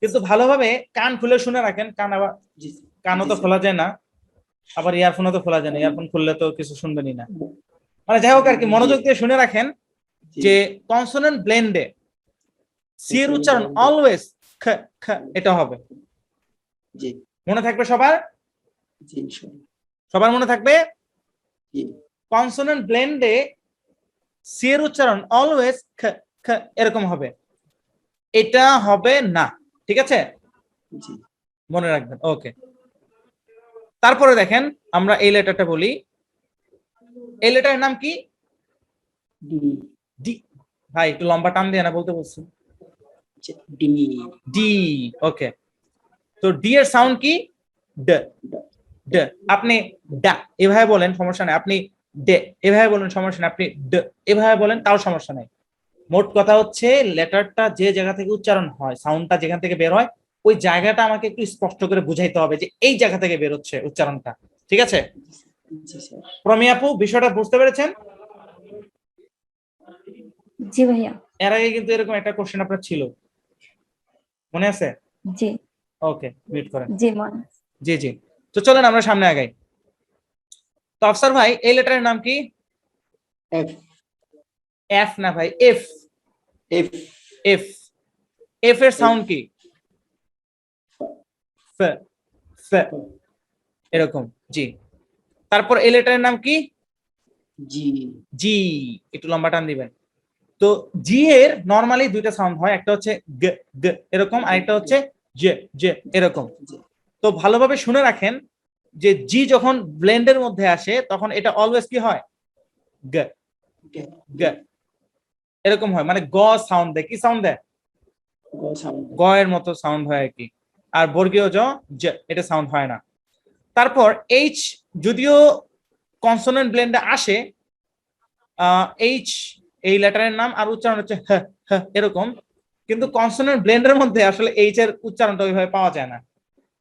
[SPEAKER 1] কিন্তু ভালোভাবে কান খুলে শুনে রাখেন, কানও তো খোলা যায় না, আবার ইয়ারফোনও তো খোলা যায় না, ইয়ারফোন খুললে তো কিছু শুনবেনই না। মানে যাই হোক আর কি, মনোযোগ দিয়ে শুনে রাখেন যে কনসোনেন্ট ব্লেন্ডে সি এর উচ্চারণ অলওয়েজ খ খ এটা হবে। মনে থাকবে সবার?
[SPEAKER 7] জি ইনশাআল্লাহ।
[SPEAKER 1] সবার মনে থাকবে
[SPEAKER 7] জি
[SPEAKER 1] কনসোনেন্ট ব্লেন্ডে সি এর উচ্চারণ অলওয়েজ খ খ এরকম হবে, এটা হবে না, ঠিক আছে,
[SPEAKER 7] জি
[SPEAKER 1] মনে রাখবেন। ওকে, তারপরে দেখেন আমরা এই লেটারটা বলি, এই লেটারের নাম কি?
[SPEAKER 7] D
[SPEAKER 1] D. ভাই একটু লম্বা টান দিয়ে না বলতে বলছি।
[SPEAKER 7] D
[SPEAKER 1] D. ওকে, তো ডি এর সাউন্ড কি? ড। ড। আপনি ডা এভাবে বলেন সমস্যা নাই, আপনি ডে এভাবে বলেন সমস্যা নাই, আপনি ড এভাবে বলেন তাও সমস্যা নাই। মোট কথা হচ্ছে লেটারটা যে জায়গা থেকে উচ্চারণ হয়, সাউন্ডটা যেখান থেকে বের হয়, ওই জায়গাটা আমাকে একটু স্পষ্ট করে বুঝাইতে হবে যে এই জায়গা থেকে বের হচ্ছে উচ্চারণটা, ঠিক আছে?
[SPEAKER 7] জি স্যার।
[SPEAKER 1] প্রমি আপু বিষয়টা বুঝতে পেরেছেন?
[SPEAKER 10] জি ভাইয়া।
[SPEAKER 1] এর আগে কিন্তু এরকম একটা কোশ্চেন আপনার ছিল, মনে আছে?
[SPEAKER 10] জি
[SPEAKER 1] ওকে, মিউট করেন।
[SPEAKER 10] জি মনে।
[SPEAKER 1] জি জি, তো চলেন আমরা সামনে আগাই। তো আফসার ভাই এই লেটারের নাম কি?
[SPEAKER 7] এফ
[SPEAKER 1] এফ না ভাই, এফ।
[SPEAKER 7] F
[SPEAKER 1] F. এফ এর সাউন্ড কি? ফ। ফ এরকম, জি। তারপর এই লেটারের নাম কি?
[SPEAKER 7] জি
[SPEAKER 1] জি। একটু লম্বা টান দিবেন। তো জি এর নরমালি দুইটা সাউন্ড হয়, একটা হচ্ছে গ গ এরকম, আর একটা হচ্ছে জে জে এরকম। তো ভালোভাবে শুনে রাখেন যে জি যখন ব্লেন্ডের মধ্যে আসে তখন এটা অলওয়েজ কি হয়? গ গ এরকম হয়, মানে গ সাউন্ড দেয়। কি সাউন্ড দেয়? গ এর মতো সাউন্ড হয় আর কি। আর বর্গীয় জ জ এটা সাউন্ড হয় না। তারপর এইচ যদিও কনসোনেন্ট ব্লেন্ডে আসে, এইচ এই লেটারের নাম, আর উচ্চারণ হচ্ছে হ হ এরকম, কিন্তু কনসোনেন্ট ব্লেন্ডের মধ্যে আসলে এইচ এর উচ্চারণটা ওইভাবে পাওয়া যায় না।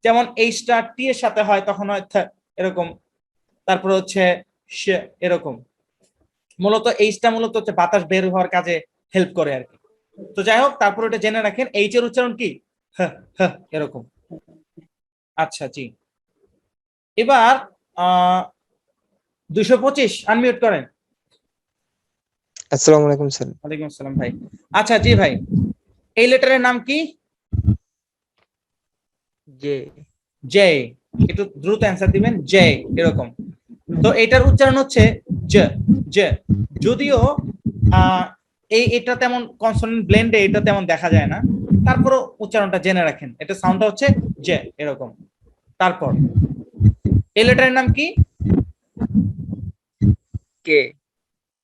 [SPEAKER 1] যেমন এইচটা টি এর সাথে হয় তখন হয় থ এরকম, তারপর হচ্ছে শ এরকম। মূলত এইচটা মূলত হচ্ছে বাতাস বের হওয়ার কাজে হেল্প করে আর কি। তো যাই হোক, তারপর এটা জেনে রাখেন এইচ এর উচ্চারণ কি? হ হ এরকম। আচ্ছা জি, এবার 225 আনমিউট করেন।
[SPEAKER 11] আসসালামু আলাইকুম স্যার।
[SPEAKER 1] ওয়ালাইকুম আসসালাম ভাই। আচ্ছা জি ভাই, এই লেটারের নাম কি?
[SPEAKER 11] J
[SPEAKER 1] J. একটু দ্রুত অ্যান্সার দিবেন, জে এরকম। তো এটার উচ্চারণ হচ্ছে জ জ। যদিও এটা তেমন কনসোনেন্ট ব্লেন্ডে এটা তেমন দেখা যায় না, তারপরও উচ্চারণটা জেনে রাখেন, এটা সাউন্ডটা হচ্ছে জে এরকম। তারপর এই লেটারের নাম কি?
[SPEAKER 11] কে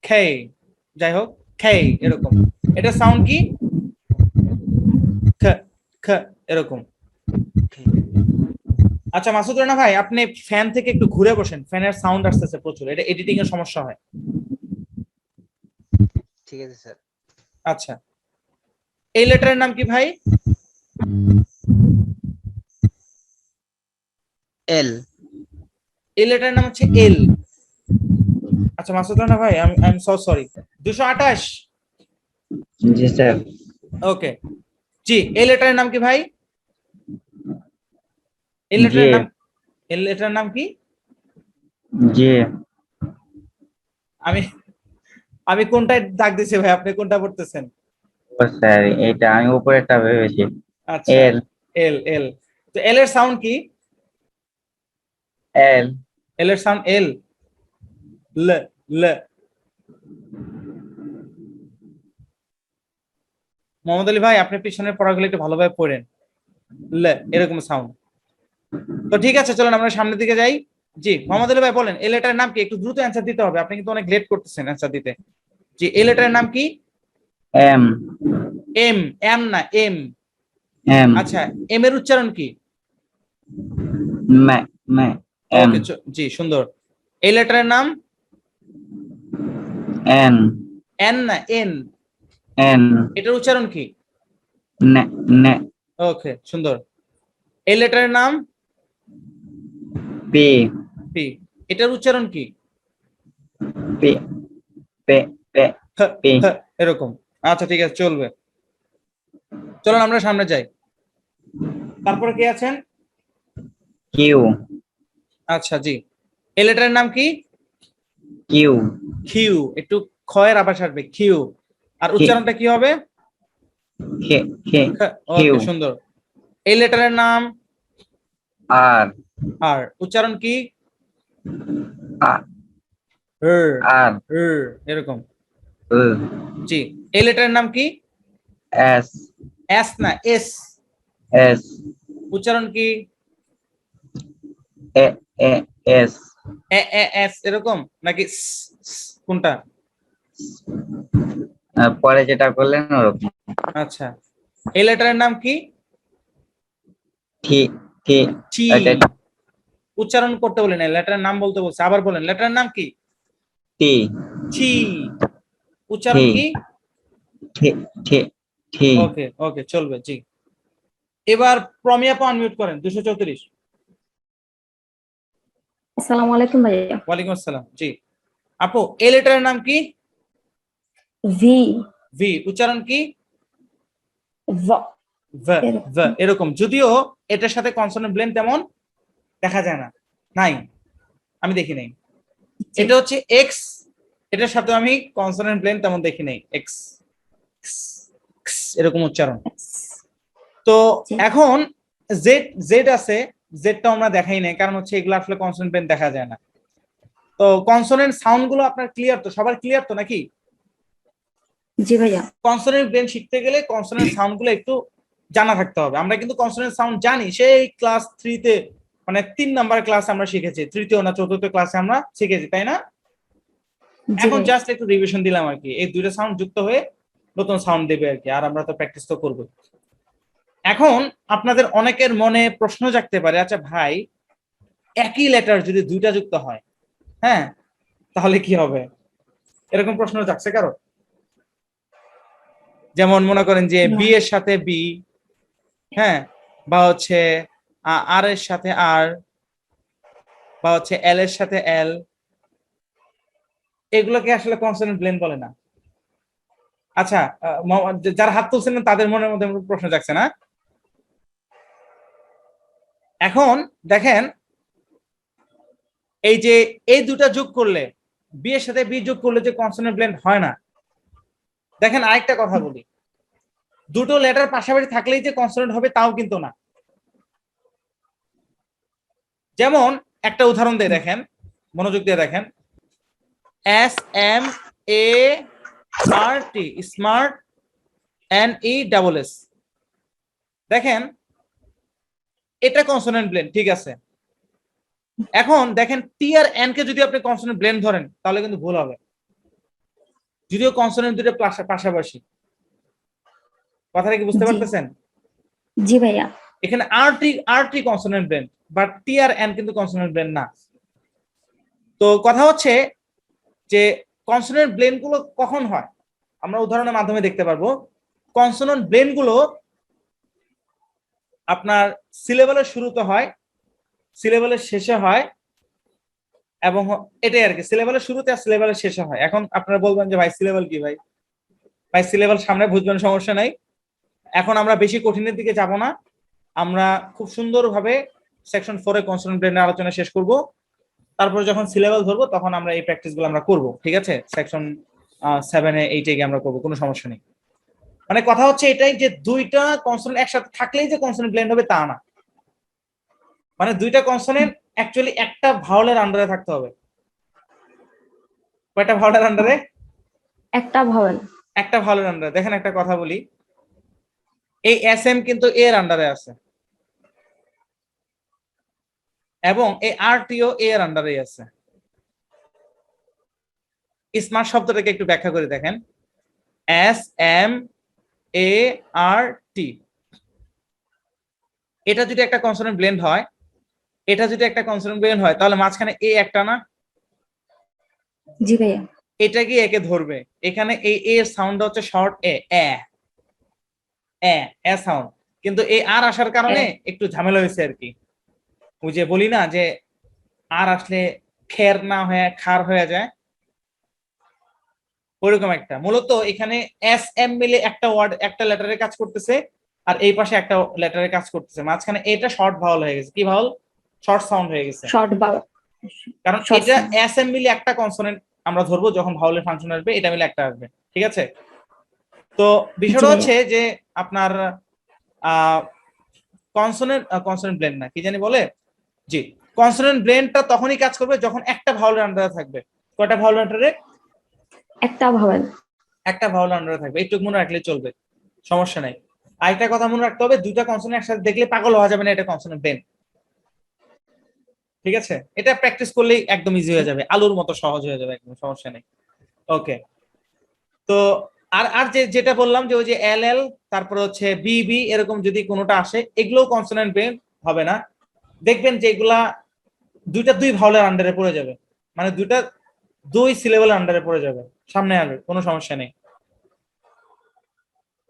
[SPEAKER 1] খে। যাই হোক, খে এরকম। এটা সাউন্ড কি? খ খ এরকম। আচ্ছা মাসুদ রানা ভাই, আপনি ফ্যান থেকে একটু ঘুরে বসেন, ফ্যানের সাউন্ড আসতেছে প্রচুর, এটা এডিটিং এর সমস্যা হয়।
[SPEAKER 11] ঠিক আছে স্যার।
[SPEAKER 1] আচ্ছা, এই লেটারের নাম কি ভাই?
[SPEAKER 11] এল
[SPEAKER 1] এই লেটারের নাম হচ্ছে এল। আচ্ছা মাসুদ রানা ভাই, আই এম সো সরি। 228।
[SPEAKER 11] জি স্যার।
[SPEAKER 1] ওকে জি, এই লেটারের নাম কি ভাই? এই লেটারের নাম, এই লেটারের নাম কি?
[SPEAKER 11] জে
[SPEAKER 1] আমি আমি কোনটায় দাগ দিছি ভাই, আপনি কোনটা পড়তেছেন?
[SPEAKER 11] ও স্যার, এটা আমি উপরেরটা ভেবেছি।
[SPEAKER 1] আচ্ছা
[SPEAKER 11] এল
[SPEAKER 1] এল এল। তো এল এর সাউন্ড কি?
[SPEAKER 11] এল
[SPEAKER 1] এল এর সাউন্ড এল। ল ল। মোহাম্মদ আলী ভাই, আপনি পিছনের পড়াগুলো একটু ভালোভাবে পড়েন। ল এরকম সাউন্ড। তো ঠিক আছে, চলুন আমরা সামনের দিকে যাই। জি মোহাম্মদ আলী ভাই বলেন, এই লেটারের নাম কি? একটু দ্রুত অ্যান্সার দিতে হবে, আপনি কিন্তু অনেক লেট করতেছেন অ্যান্সার দিতে। জি, এই লেটারের নাম কি?
[SPEAKER 11] M
[SPEAKER 1] M. এম না এম।
[SPEAKER 11] এম
[SPEAKER 1] আচ্ছা, এম এর উচ্চারণ কি?
[SPEAKER 11] মে মে এম
[SPEAKER 1] ওকে জি সুন্দর। এই লেটারের নাম?
[SPEAKER 11] এন
[SPEAKER 1] এন না এন।
[SPEAKER 11] এন
[SPEAKER 1] এটার উচ্চারণ কি?
[SPEAKER 11] নে নে
[SPEAKER 1] ওকে সুন্দর। এই লেটারের নাম?
[SPEAKER 11] P
[SPEAKER 1] P. এটার উচ্চারণ কি?
[SPEAKER 11] পি পে পে
[SPEAKER 1] হ,
[SPEAKER 11] পি
[SPEAKER 1] হ, এরকম। আচ্ছা ঠিক আছে, চলবে। চলুন আমরা সামনে যাই। তারপরে কে আছেন?
[SPEAKER 11] কিউ
[SPEAKER 1] আচ্ছা জি, এই লেটারের নাম কি?
[SPEAKER 11] Q
[SPEAKER 1] Q. একটু খয়ের আভাস আসবে, কিউ। আর উচ্চারণটা কি হবে?
[SPEAKER 11] খে খে
[SPEAKER 1] ওকে সুন্দর। এই লেটারের নাম?
[SPEAKER 11] আর
[SPEAKER 1] আর উচ্চারণ কি
[SPEAKER 11] আর
[SPEAKER 1] র
[SPEAKER 11] আর
[SPEAKER 1] র এরকম।
[SPEAKER 11] উ
[SPEAKER 1] জি, এই লেটারের নাম কি?
[SPEAKER 11] এস
[SPEAKER 1] এস না, এস।
[SPEAKER 11] এস
[SPEAKER 1] উচ্চারণ কি
[SPEAKER 11] এ A S
[SPEAKER 1] A A S এরকম নাকি কোনটা?
[SPEAKER 11] পরে যেটা করলেন ওরকম।
[SPEAKER 1] আচ্ছা, এই লেটারের নাম কি?
[SPEAKER 11] ঠি ঠি
[SPEAKER 1] টি।
[SPEAKER 11] এটা
[SPEAKER 1] উচ্চারণ করতে বলেন, লেটারের নাম বলতে বলছে, আবার বলেন লেটারের নাম কি?
[SPEAKER 11] টি
[SPEAKER 1] টি। উচ্চারণ কি?
[SPEAKER 11] ঠি ঠি ঠি
[SPEAKER 1] ওকে ওকে, চলবে। জি, এবার প্রমিয়া আপু আনমিউট করেন 234।
[SPEAKER 10] আসসালামু আলাইকুম ভাইয়া।
[SPEAKER 1] ওয়ালাইকুম আসসালাম। জি আপু, এই লেটারের নাম কি?
[SPEAKER 10] V
[SPEAKER 1] V. উচ্চারণ কি?
[SPEAKER 10] ভ
[SPEAKER 1] ভ ভ এরকম। যদিও এটার সাথে কনসোনেন্ট ব্লেন্ড তেমন দেখা যায় না, নাই, আমি দেখি নাই। এটা হচ্ছে এক্স, এটার সাথে আমি কনসোনেন্ট ব্লেন্ড তেমন দেখি নাই, এক্স এরকম উচ্চারণ। তো এখন জেড জেড আছে, জেডটা আমরা দেখাই নাই, কারণ হচ্ছে এগুলো আসলে কনসোনেন্ট ব্লেন্ড দেখা যায় না। তো কনসোনেন্ট সাউন্ড গুলো আপনার ক্লিয়ার তো? সবার ক্লিয়ার তো নাকি?
[SPEAKER 10] জি ভাইয়া।
[SPEAKER 1] কনসোনেন্ট ব্লেন্ড শিখতে গেলে কনসোনেন্ট সাউন্ড গুলো একটু জানা থাকতে হবে। আমরা কিন্তু কনসোনেন্ট সাউন্ড জানি সেই ক্লাস 3 তে, মানে 3 নাম্বার ক্লাস আমরা শিখেছি, তৃতীয় না চতুর্থ ক্লাসে আমরা শিখেছি, তাই না? এখন জাস্ট একটু রিভিশন দিলাম আর কি, এই দুইটা সাউন্ড যুক্ত হয়ে নতুন সাউন্ড দেবে আর কি, আর আমরা তো প্র্যাকটিস তো করব। এখন আপনাদের অনেকের মনে প্রশ্ন জাগতে পারে, আচ্ছা ভাই, একই লেটার যদি দুইটা যুক্ত হয়, হ্যাঁ, তাহলে কি হবে? এরকম প্রশ্ন জাগছে কারো? যেমন মনে করেন যে বি এর সাথে বি, হ্যাঁ, বা হচ্ছে আর এর সাথে আর, বা হচ্ছে এল এর সাথে এল, এগুলোকে আসলে কনসোনেন্ট ব্লেন্ড বলে না। আচ্ছা, যারা হাত তুলছেন তাদের মনের মধ্যে প্রশ্ন জাগছে না? এখন দেখেন, এই যে এই দুটা যোগ করলে, বি এর সাথে বি যোগ করলে যে কনসোনেন্ট ব্লেন্ড হয় না, দেখেন আরেকটা কথা বলি, দুটো লেটার পাশাপাশি থাকলেই যে কনসোনেন্ট হবে তাও কিন্তু না। যেমন একটা উদাহরণ দিয়ে দেখেন, মনোযোগ দিয়ে দেখেন, S M A R T, smart, N E double S. দেখেন এটা কনসোনেন্ট ব্লেন্ড, ঠিক আছে। এখন দেখেন টি আর এন কে যদি আপনি কনসোনেন্ট ব্লেন্ড ধরেন তাহলে কিন্তু ভুল হবে, যদিও কনসোনেন্ট দুটো পাশাপাশি। কথাটা কি বুঝতে পারতেছেন?
[SPEAKER 10] জি ভাইয়া।
[SPEAKER 1] এখানে R T consonant blend, but T R N কিন্তু কনসোনেন্ট ব্লেন্ড না। তো কথা হচ্ছে যে কনসোনেন্ট ব্লেন্ড গুলো কখন হয় আমরা উদাহরণের মাধ্যমে দেখতে পারবো। কনসোনেন্ট ব্লেন্ড গুলো আপনার সিলেবলের শুরুতে হয়, সিলেবলের শেষে হয়, এবং এটাই আর কি, সিলেবলের শুরুতে আর সিলেবলের শেষে হয়। এখন আপনারা বলবেন যে ভাই সিলেবল কি? ভাই ভাই সিলেবল সামনে বুঝবেন, সমস্যা নাই। এখন আমরা বেশি কঠিনের দিকে যাব না, আমরা খুব সুন্দরভাবে সেকশন 4 এ কনসোনেন্ট ব্লেন্ডের আলোচনা শেষ করব, তারপর যখন সিলেবল ধরবো তখন আমরা এই প্র্যাকটিসগুলো আমরা করব, ঠিক আছে? সেকশন 7 এ 8 এ আমরা করব, কোনো সমস্যা নেই। মানে কথা হচ্ছে এটাই যে দুইটা কনসোনেন্ট একসাথে থাকলেই যে কনসোনেন্ট ব্লেন্ড হবে তা না, মানে দুইটা কনসোনেন্ট অ্যাকচুয়ালি একটা ভাওয়েলের আন্ডারে থাকতে হবে। কয়টা ভাওয়েলের আন্ডারে?
[SPEAKER 10] একটা ভাওয়েল।
[SPEAKER 1] একটা ভাওয়েলের আন্ডারে। দেখেন একটা কথা বলি, এই এস এম কিন্তু এর আন্ডারে আছে, এবং এই আর টিও এর আন্ডারে আছে। স্মার্ট শব্দটাকে একটু ব্যাখ্যা করে দেখেন, এস এম এ আর টি, এটা যদি একটা কনসোনেন্ট ব্লেন্ড হয়, এটা যদি একটা কনসোনেন্ট ব্লেন্ড হয়, তাহলে মাঝখানে এ একটা না?
[SPEAKER 10] জি ভাইয়া।
[SPEAKER 1] এটা কি একে ধরবে? এখানে এই এ সাউন্ড হচ্ছে শর্ট এ, এ সাউন্ড, কিন্তু এই আর আসার কারণে একটু ঝামেলা হয়েছে আর কি। ওই যে বলি না যে আর আসলে খের না হয়ে খার হয়ে যায়, ওইরকম একটা। মূলত এখানে এস এম মিলে একটা ওয়ার্ড, একটা লেটারের কাজ করতেছে, আর এই পাশে একটা লেটারের কাজ করতেছে, মাঝখানে এটা শর্ট ভাওয়েল হয়ে গেছে। কি ভাওয়েল? শর্ট সাউন্ড হয়ে গেছে।
[SPEAKER 10] শর্ট ভাওয়েল,
[SPEAKER 1] কারণ এটা এস এম মিলে একটা কনসোনেন্ট আমরা ধরবো, যখন ভাওয়েলের ফাংশন আসবে এটা মিলে একটা আসবে, ঠিক আছে? তো বিষয়টা হচ্ছে যে আপনার কনসোনেন্ট ব্লেন্ড না, কি জানি বলে, জি, কনসোনেন্ট ব্লেন্ডটা তখনই কাজ করবে যখন একটা ভাওয়ালের আন্ডারে থাকবে। কয়টা ভাওয়ালের আন্ডারে?
[SPEAKER 10] একটা ভাওয়েল।
[SPEAKER 1] একটা ভাওয়ালের আন্ডারে থাকবে, এইটুকু মনে রাখলে চলবে, সমস্যা নাই। আরেকটা কথা মনে রাখতে হবে, দুইটা কনসোনেন্ট একসাথে দেখলে পাগল হওয়া যাবে না, এটা কনসোনেন্ট ব্লেন্ড। ঠিক আছে, এটা প্র্যাকটিস করলেই একদম ইজি হয়ে যাবে, আলুর মতো সহজ হয়ে যাবে, একদম সমস্যা নেই। ওকে, তো আর আর যেটা বললাম যে ওই যে এল এল, তারপর হচ্ছে বি বি, এরকম যদি কোনোটা আসে এগুলোও কনসোনেন্ট ব্লেন্ড হবে না। দেখবেন যে এগুলা দুই ভাওয়ালের আন্ডারে পড়ে যাবে, মানে দুই সিলেবলের আন্ডারে পড়ে যাবে, সামনে আর কোনো সমস্যা নেই।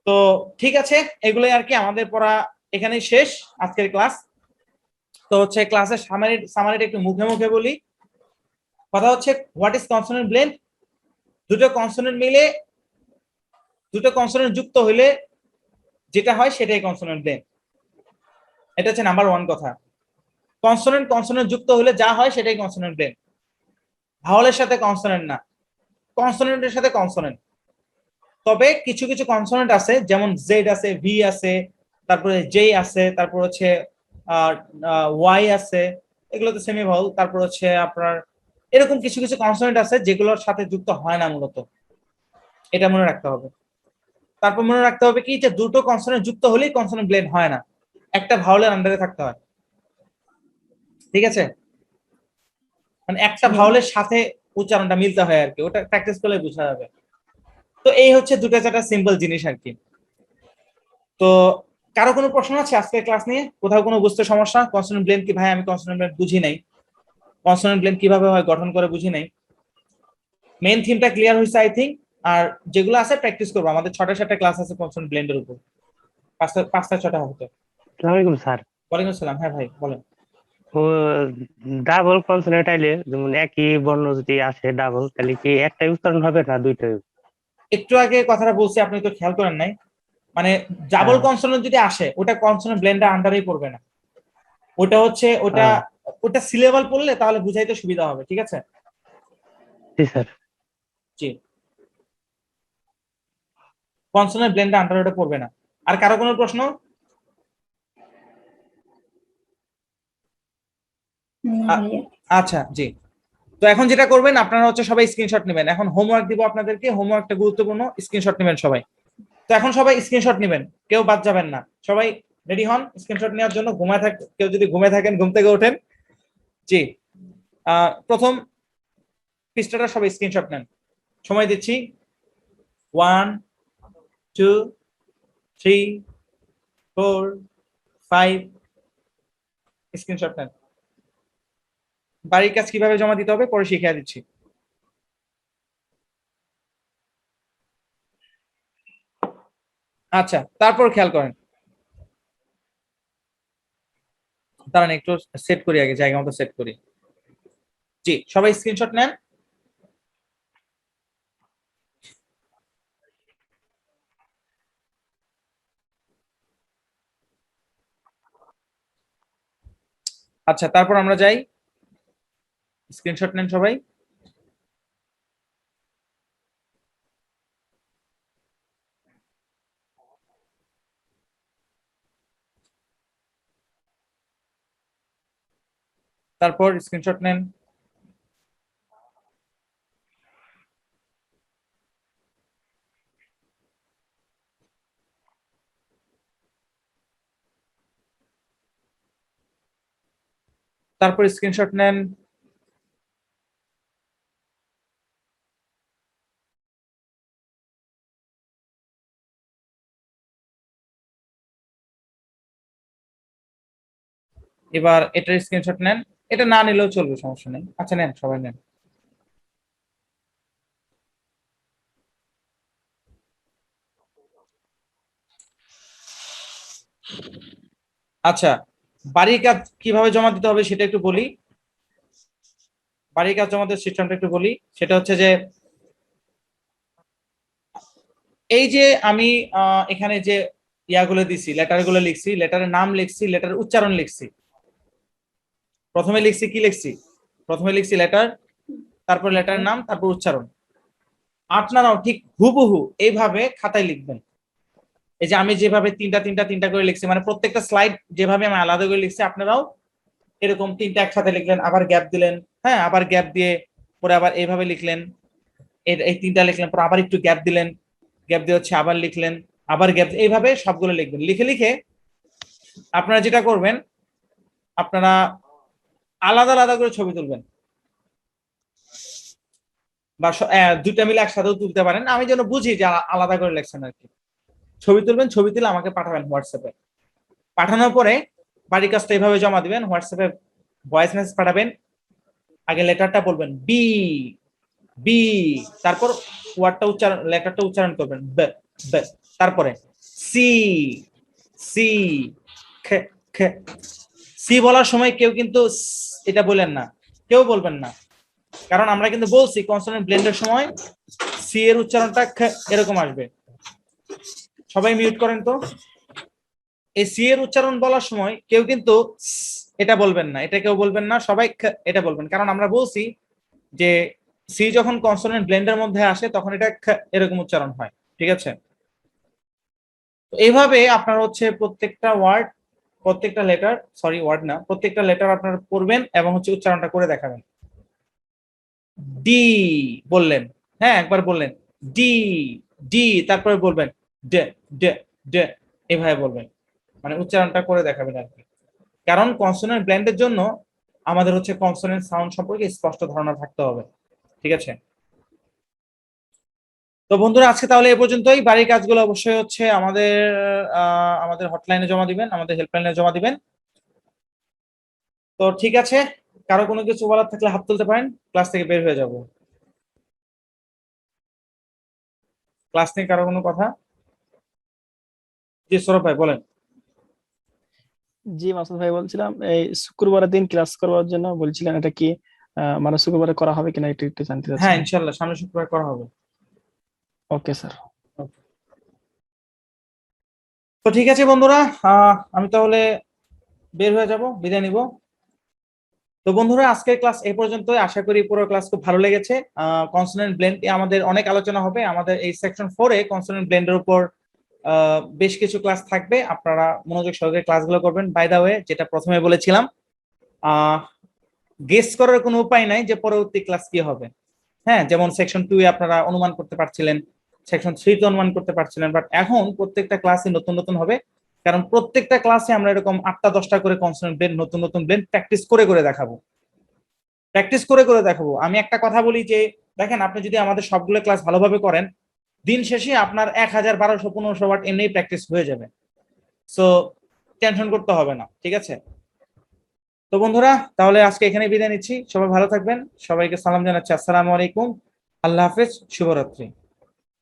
[SPEAKER 1] তো ঠিক আছে, এগুলোই আর কি আমাদের পড়া এখানেই শেষ আজকের ক্লাস। তো হচ্ছে ক্লাসের সামারিটা একটু মুখে মুখে বলি। কথা হচ্ছে হোয়াট ইজ কনসোনেন্ট ব্লেন্ড? দুটো কনসোনেন্ট মিলে, দুটো কনসোনেন্ট যুক্ত হইলে যেটা হয় সেটাই কনসোনেন্ট ব্লেন্ড। এটা হচ্ছে নাম্বার 1 কথা। কনসোনেন্ট যুক্ত হলে যা হয় সেটাই কনসোনেন্ট ব্লেন্ড। ভাওয়ালের সাথে কনসোনেন্ট না, কনসোনেন্টের সাথে কনসোনেন্ট। তবে কিছু কিছু কনসোনেন্ট আছে, যেমন জেড আছে, ভি আছে, তারপরে জে আছে, তারপর হচ্ছে ওয়াই আছে, এগুলো তো সেমি ভাওয়াল। তারপর হচ্ছে আপনার এরকম কিছু কিছু কনসোনেন্ট আছে যেগুলোর সাথে যুক্ত হয় না মূলত, এটা মনে রাখতে হবে। তারপর মনে রাখতে হবে কি, যে দুটো কনসোনেন্ট যুক্ত হলেই কনসোনেন্ট ব্লেন্ড হয় না, একটা ভাওয়ালের আন্ডারে থাকতে হয়। ঠিক আছে, মানে একটা ভাওয়ালের সাথে উচ্চারণটা মিলতে হয় আর কি, ওটা প্র্যাকটিস করলে বোঝা যাবে। তো এই হচ্ছে দুটো চারটা সিম্পল জিনিস আর কি। তো কারো কোনো প্রশ্ন আছে আজকের ক্লাস নিয়ে? কোথাও কোনো বুঝতে সমস্যা? কনসোনেন্ট ব্লেন্ড কি ভাই আমি কনসোনেন্ট ব্লেন্ড বুঝি নাই, কনসোনেন্ট ব্লেন্ড কিভাবে হয় গঠন করে বুঝি নাই। মেইন থিমটা ক্লিয়ার হয়েছে আই থিঙ্ক। আর যেগুলো আছে প্র্যাকটিস করবো, আমাদের 6টা ক্লাস আছে কনসোনেন্ট ব্লেন্ডের উপর, 5টা 6টা হতে।
[SPEAKER 3] আসসালামু আলাইকুম স্যার।
[SPEAKER 1] ওয়ালাইকুম আসসালাম। হ্যাঁ ভাই বলেন।
[SPEAKER 3] ও ডাবল কনসোনেন্ট আইলে যেমন একই বর্ণ যদি আসে ডাবল, তাহলে কি একটাই উচ্চারণ হবে না দুইটাই?
[SPEAKER 1] একটু আগে কথাটা বলছি, আপনি তো খেয়াল করেন নাই। মানে ডাবল কনসোনেন্ট যদি আসে ওটা কনসোনেন্ট ব্লেন্ডের আন্ডারেই পড়বে না, ওটা হচ্ছে ওটা সিলেবল পড়লে তাহলে বুঝাইতে সুবিধা হবে। ঠিক আছে?
[SPEAKER 3] জি স্যার।
[SPEAKER 1] জি, কনসোনেন্ট ব্লেন্ডের আন্ডারে ওটা পড়বে না। আর কারো কোনো প্রশ্ন? আচ্ছা জি, তো এখন যেটা করবেন আপনারা হচ্ছে সবাই স্ক্রিনশট নেবেন। এখন হোমওয়ার্ক দিব আপনাদেরকে, হোমওয়ার্কটা গুরুত্বপূর্ণ, স্ক্রিনশট নেবেন সবাই। তো এখন সবাই স্ক্রিনশট নেবেন, কেউ বাদ যাবেন না, সবাই রেডি হন স্ক্রিনশট নেওয়ার জন্য। কেউ যদি ঘুমায় থাকেন ঘুম থেকে ওঠেন। জি, প্রথম পৃষ্ঠাটা সবাই স্ক্রিনশট নেন, সময় দিচ্ছি। 1 2 3 4 5 স্ক্রিনশট নেন। বাড়ির কাজ কিভাবে জমা দিতে হবে পরে শিখিয়ে দিচ্ছি। আচ্ছা, তারপর খেয়াল করেন, দাঁড়ান একটু সেট করি, আগে জায়গা মতো সেট করি। জি, সবাই স্ক্রিনশট নেন। আচ্ছা, তারপর আমরা যাই, স্ক্রিনশট নেন সবাই। তারপর স্ক্রিনশট নেন। তারপর স্ক্রিনশট নেন। এবার এটার স্ক্রিনশট নেন, এটা না নিলেও চলবে, সমস্যা নেই। আচ্ছা নেন, সবাই নেন। আচ্ছা, বাড়ির কাজ কিভাবে জমা দিতে হবে সেটা একটু বলি। বাড়ির কাজ জমা দেওয়ার সিস্টেমটা একটু বলি। সেটা হচ্ছে যে এই যে আমি এখানে যে ইয়াগুলো দিছি, লেটারগুলো লিখছি, লেটারের নাম লিখছি, লেটারের উচ্চারণ লিখছি। প্রথমে লিখছি কি লিখছি? প্রথমে লিখছি লেটার, তারপর লেটারের নাম, তারপর উচ্চারণ। আপনারাও ঠিক হুবহু এইভাবে খাতায় লিখবেন। এই যে আমি যেভাবে তিনটা করে লিখছি, মানে প্রত্যেকটা স্লাইড যেভাবে আমি আলাদা করে লিখছি, আপনারাও এরকম তিনটা একসাথে লিখলেন, আবার গ্যাপ দিলেন, হ্যাঁ, আবার গ্যাপ দিয়ে পরে আবার এইভাবে লিখলেন, এই তিনটা লিখলেন, পরে আবার একটু গ্যাপ দিলেন, গ্যাপ দিয়ে হচ্ছে আবার লিখলেন, আবার গ্যাপ, এইভাবে সবগুলো লিখবেন। লিখে লিখে আপনারা যেটা করবেন, আপনারা আলাদা আলাদা করে ছবি তুলবেন, বা দুইটা মিলে একসাথেও তুলতে পারেন, আমি যেন বুঝি যে আলাদা করে লিখছেন আর কি। ছবি তুলবেন, ছবি তুলে আমাকে পাঠাবেন হোয়াটসঅ্যাপে। পাঠানোর পরে বাড়ির কাজটা এইভাবে জমা দিবেন, হোয়াটসঅ্যাপে ভয়েস মেসেজ পাঠাবেন। আগে লেটারটা বলবেন বি, বি, তারপর ওয়ার্ডটা উচ্চারণ, লেটারটা উচ্চারণ করবেন ব, ব, তারপরে সি, সি, খ, খ। সি বলার সময় কেউ কিন্তু এটা বলেন না, কেউ বলবেন না, কারণ আমরা কিন্তু বলছি কনসোনেন্ট ব্লেন্ডের সময় সি এর উচ্চারণটা এরকম আসবে। সবাই মিউট করেন তো। এই সি এর উচ্চারণ বলার সময় কেউ কিন্তু এটা বলবেন না, এটা কেউ বলবেন না, সবাই এটা বলবেন, কারণ আমরা বলছি যে সি যখন কনসোনেন্ট ব্লেন্ডের মধ্যে আসে তখন এটা এরকম উচ্চারণ হয়, ঠিক আছে? এইভাবে আপনার হচ্ছে প্রত্যেকটা ওয়ার্ড, প্রত্যেকটা লেটার, সরি ওয়ার্ড না, প্রত্যেকটা লেটার আপনারা পড়বেন এবং হচ্ছে উচ্চারণটা করে দেখাবেন। ডি বললেন, হ্যাঁ একবার বললেন ডি, ডি, তারপরে বলবেন ডে, ডে, ডে, এভাবে বলবেন, মানে উচ্চারণটা করে দেখাবেন আর কি। কারণ কনসোনেন্ট ব্লেন্ডের জন্য আমাদের হচ্ছে কনসোনেন্ট সাউন্ড সম্পর্কে স্পষ্ট ধারণা থাকতে হবে, ঠিক আছে? তো বন্ধুরা আজকে তাহলে এই পর্যন্তই। বাড়ির কাজগুলো অবশ্যই হচ্ছে আমাদের হটলাইনে জমা দিবেন, আমাদের হেল্পলাইনে জমা দিবেন। তো ঠিক আছে, কারো কোনো কিছু বলার থাকলে হাত তুলতে পারেন, ক্লাস থেকে বের হয়ে যাব। ক্লাস নিয়ে কারো কোনো কথা? জি সৌরভ ভাই বলেন।
[SPEAKER 12] জি মাসুদ ভাই বলছিলাম, এই শুক্রবারের দিন ক্লাস করবার জন্য বলছিলেন, এটা কি মানে শুক্রবারে করা হবে কিনা একটু একটু জানতে চাচ্ছি।
[SPEAKER 1] হ্যাঁ ইনশাআল্লাহ সামনের শুক্রবার করা হবে।
[SPEAKER 12] Okay sir.
[SPEAKER 1] তো ঠিক আছে বন্ধুরা, আমি তাহলে বের হয়ে যাব, বিদায় নিব। তো বন্ধুরা আজকের ক্লাস এই পর্যন্তই। আশা করি পুরো ক্লাস খুব ভালো লেগেছে। কনসোনেন্ট ব্লেন্ড এ আমাদের অনেক আলোচনা হবে। আমাদের এই সেকশন 4 এ কনসোনেন্ট ব্লেন্ডের উপর বেশ কিছু ক্লাস থাকবে, আপনারা মনোযোগ সহকারে ক্লাসগুলো করবেন। বাই দা ওয়ে, যেটা প্রথমে বলেছিলাম, গেস করার কোনো উপায় নাই যে পরবর্তী ক্লাস কি হবে। হ্যাঁ, যেমন সেকশন 2 এ আপনারা অনুমান করতে পারছিলেন, সেকশন 3 তে অনুমান করতে পারছিলেন, বাট এখন প্রত্যেকটা ক্লাসে নতুন নতুন হবে, কারণ প্রত্যেকটা ক্লাসে আমরা এরকম 8টা 10টা করে কনসোনেন্ট ব্লেন্ড, নতুন নতুন ব্লেন্ড প্র্যাকটিস করে করে দেখাবো, প্র্যাকটিস করে করে দেখাবো। আমি একটা কথা বলি যে দেখেন, আপনি যদি আমাদের সবগুলো ক্লাস ভালোভাবে করেন, দিন শেষে আপনার 1000 1200 1500 ওয়াট এমনি প্র্যাকটিস হয়ে যাবে। সো টেনশন করতে হবে না, ঠিক আছে? তো বন্ধুরা তাহলে আজকে এখানে বিদায় নিচ্ছি। সবাই ভালো থাকবেন, সবাইকে সালাম জানাচ্ছি। আসসালামু আলাইকুম, আল্লাহ হাফেজ, শুভরাত্রি।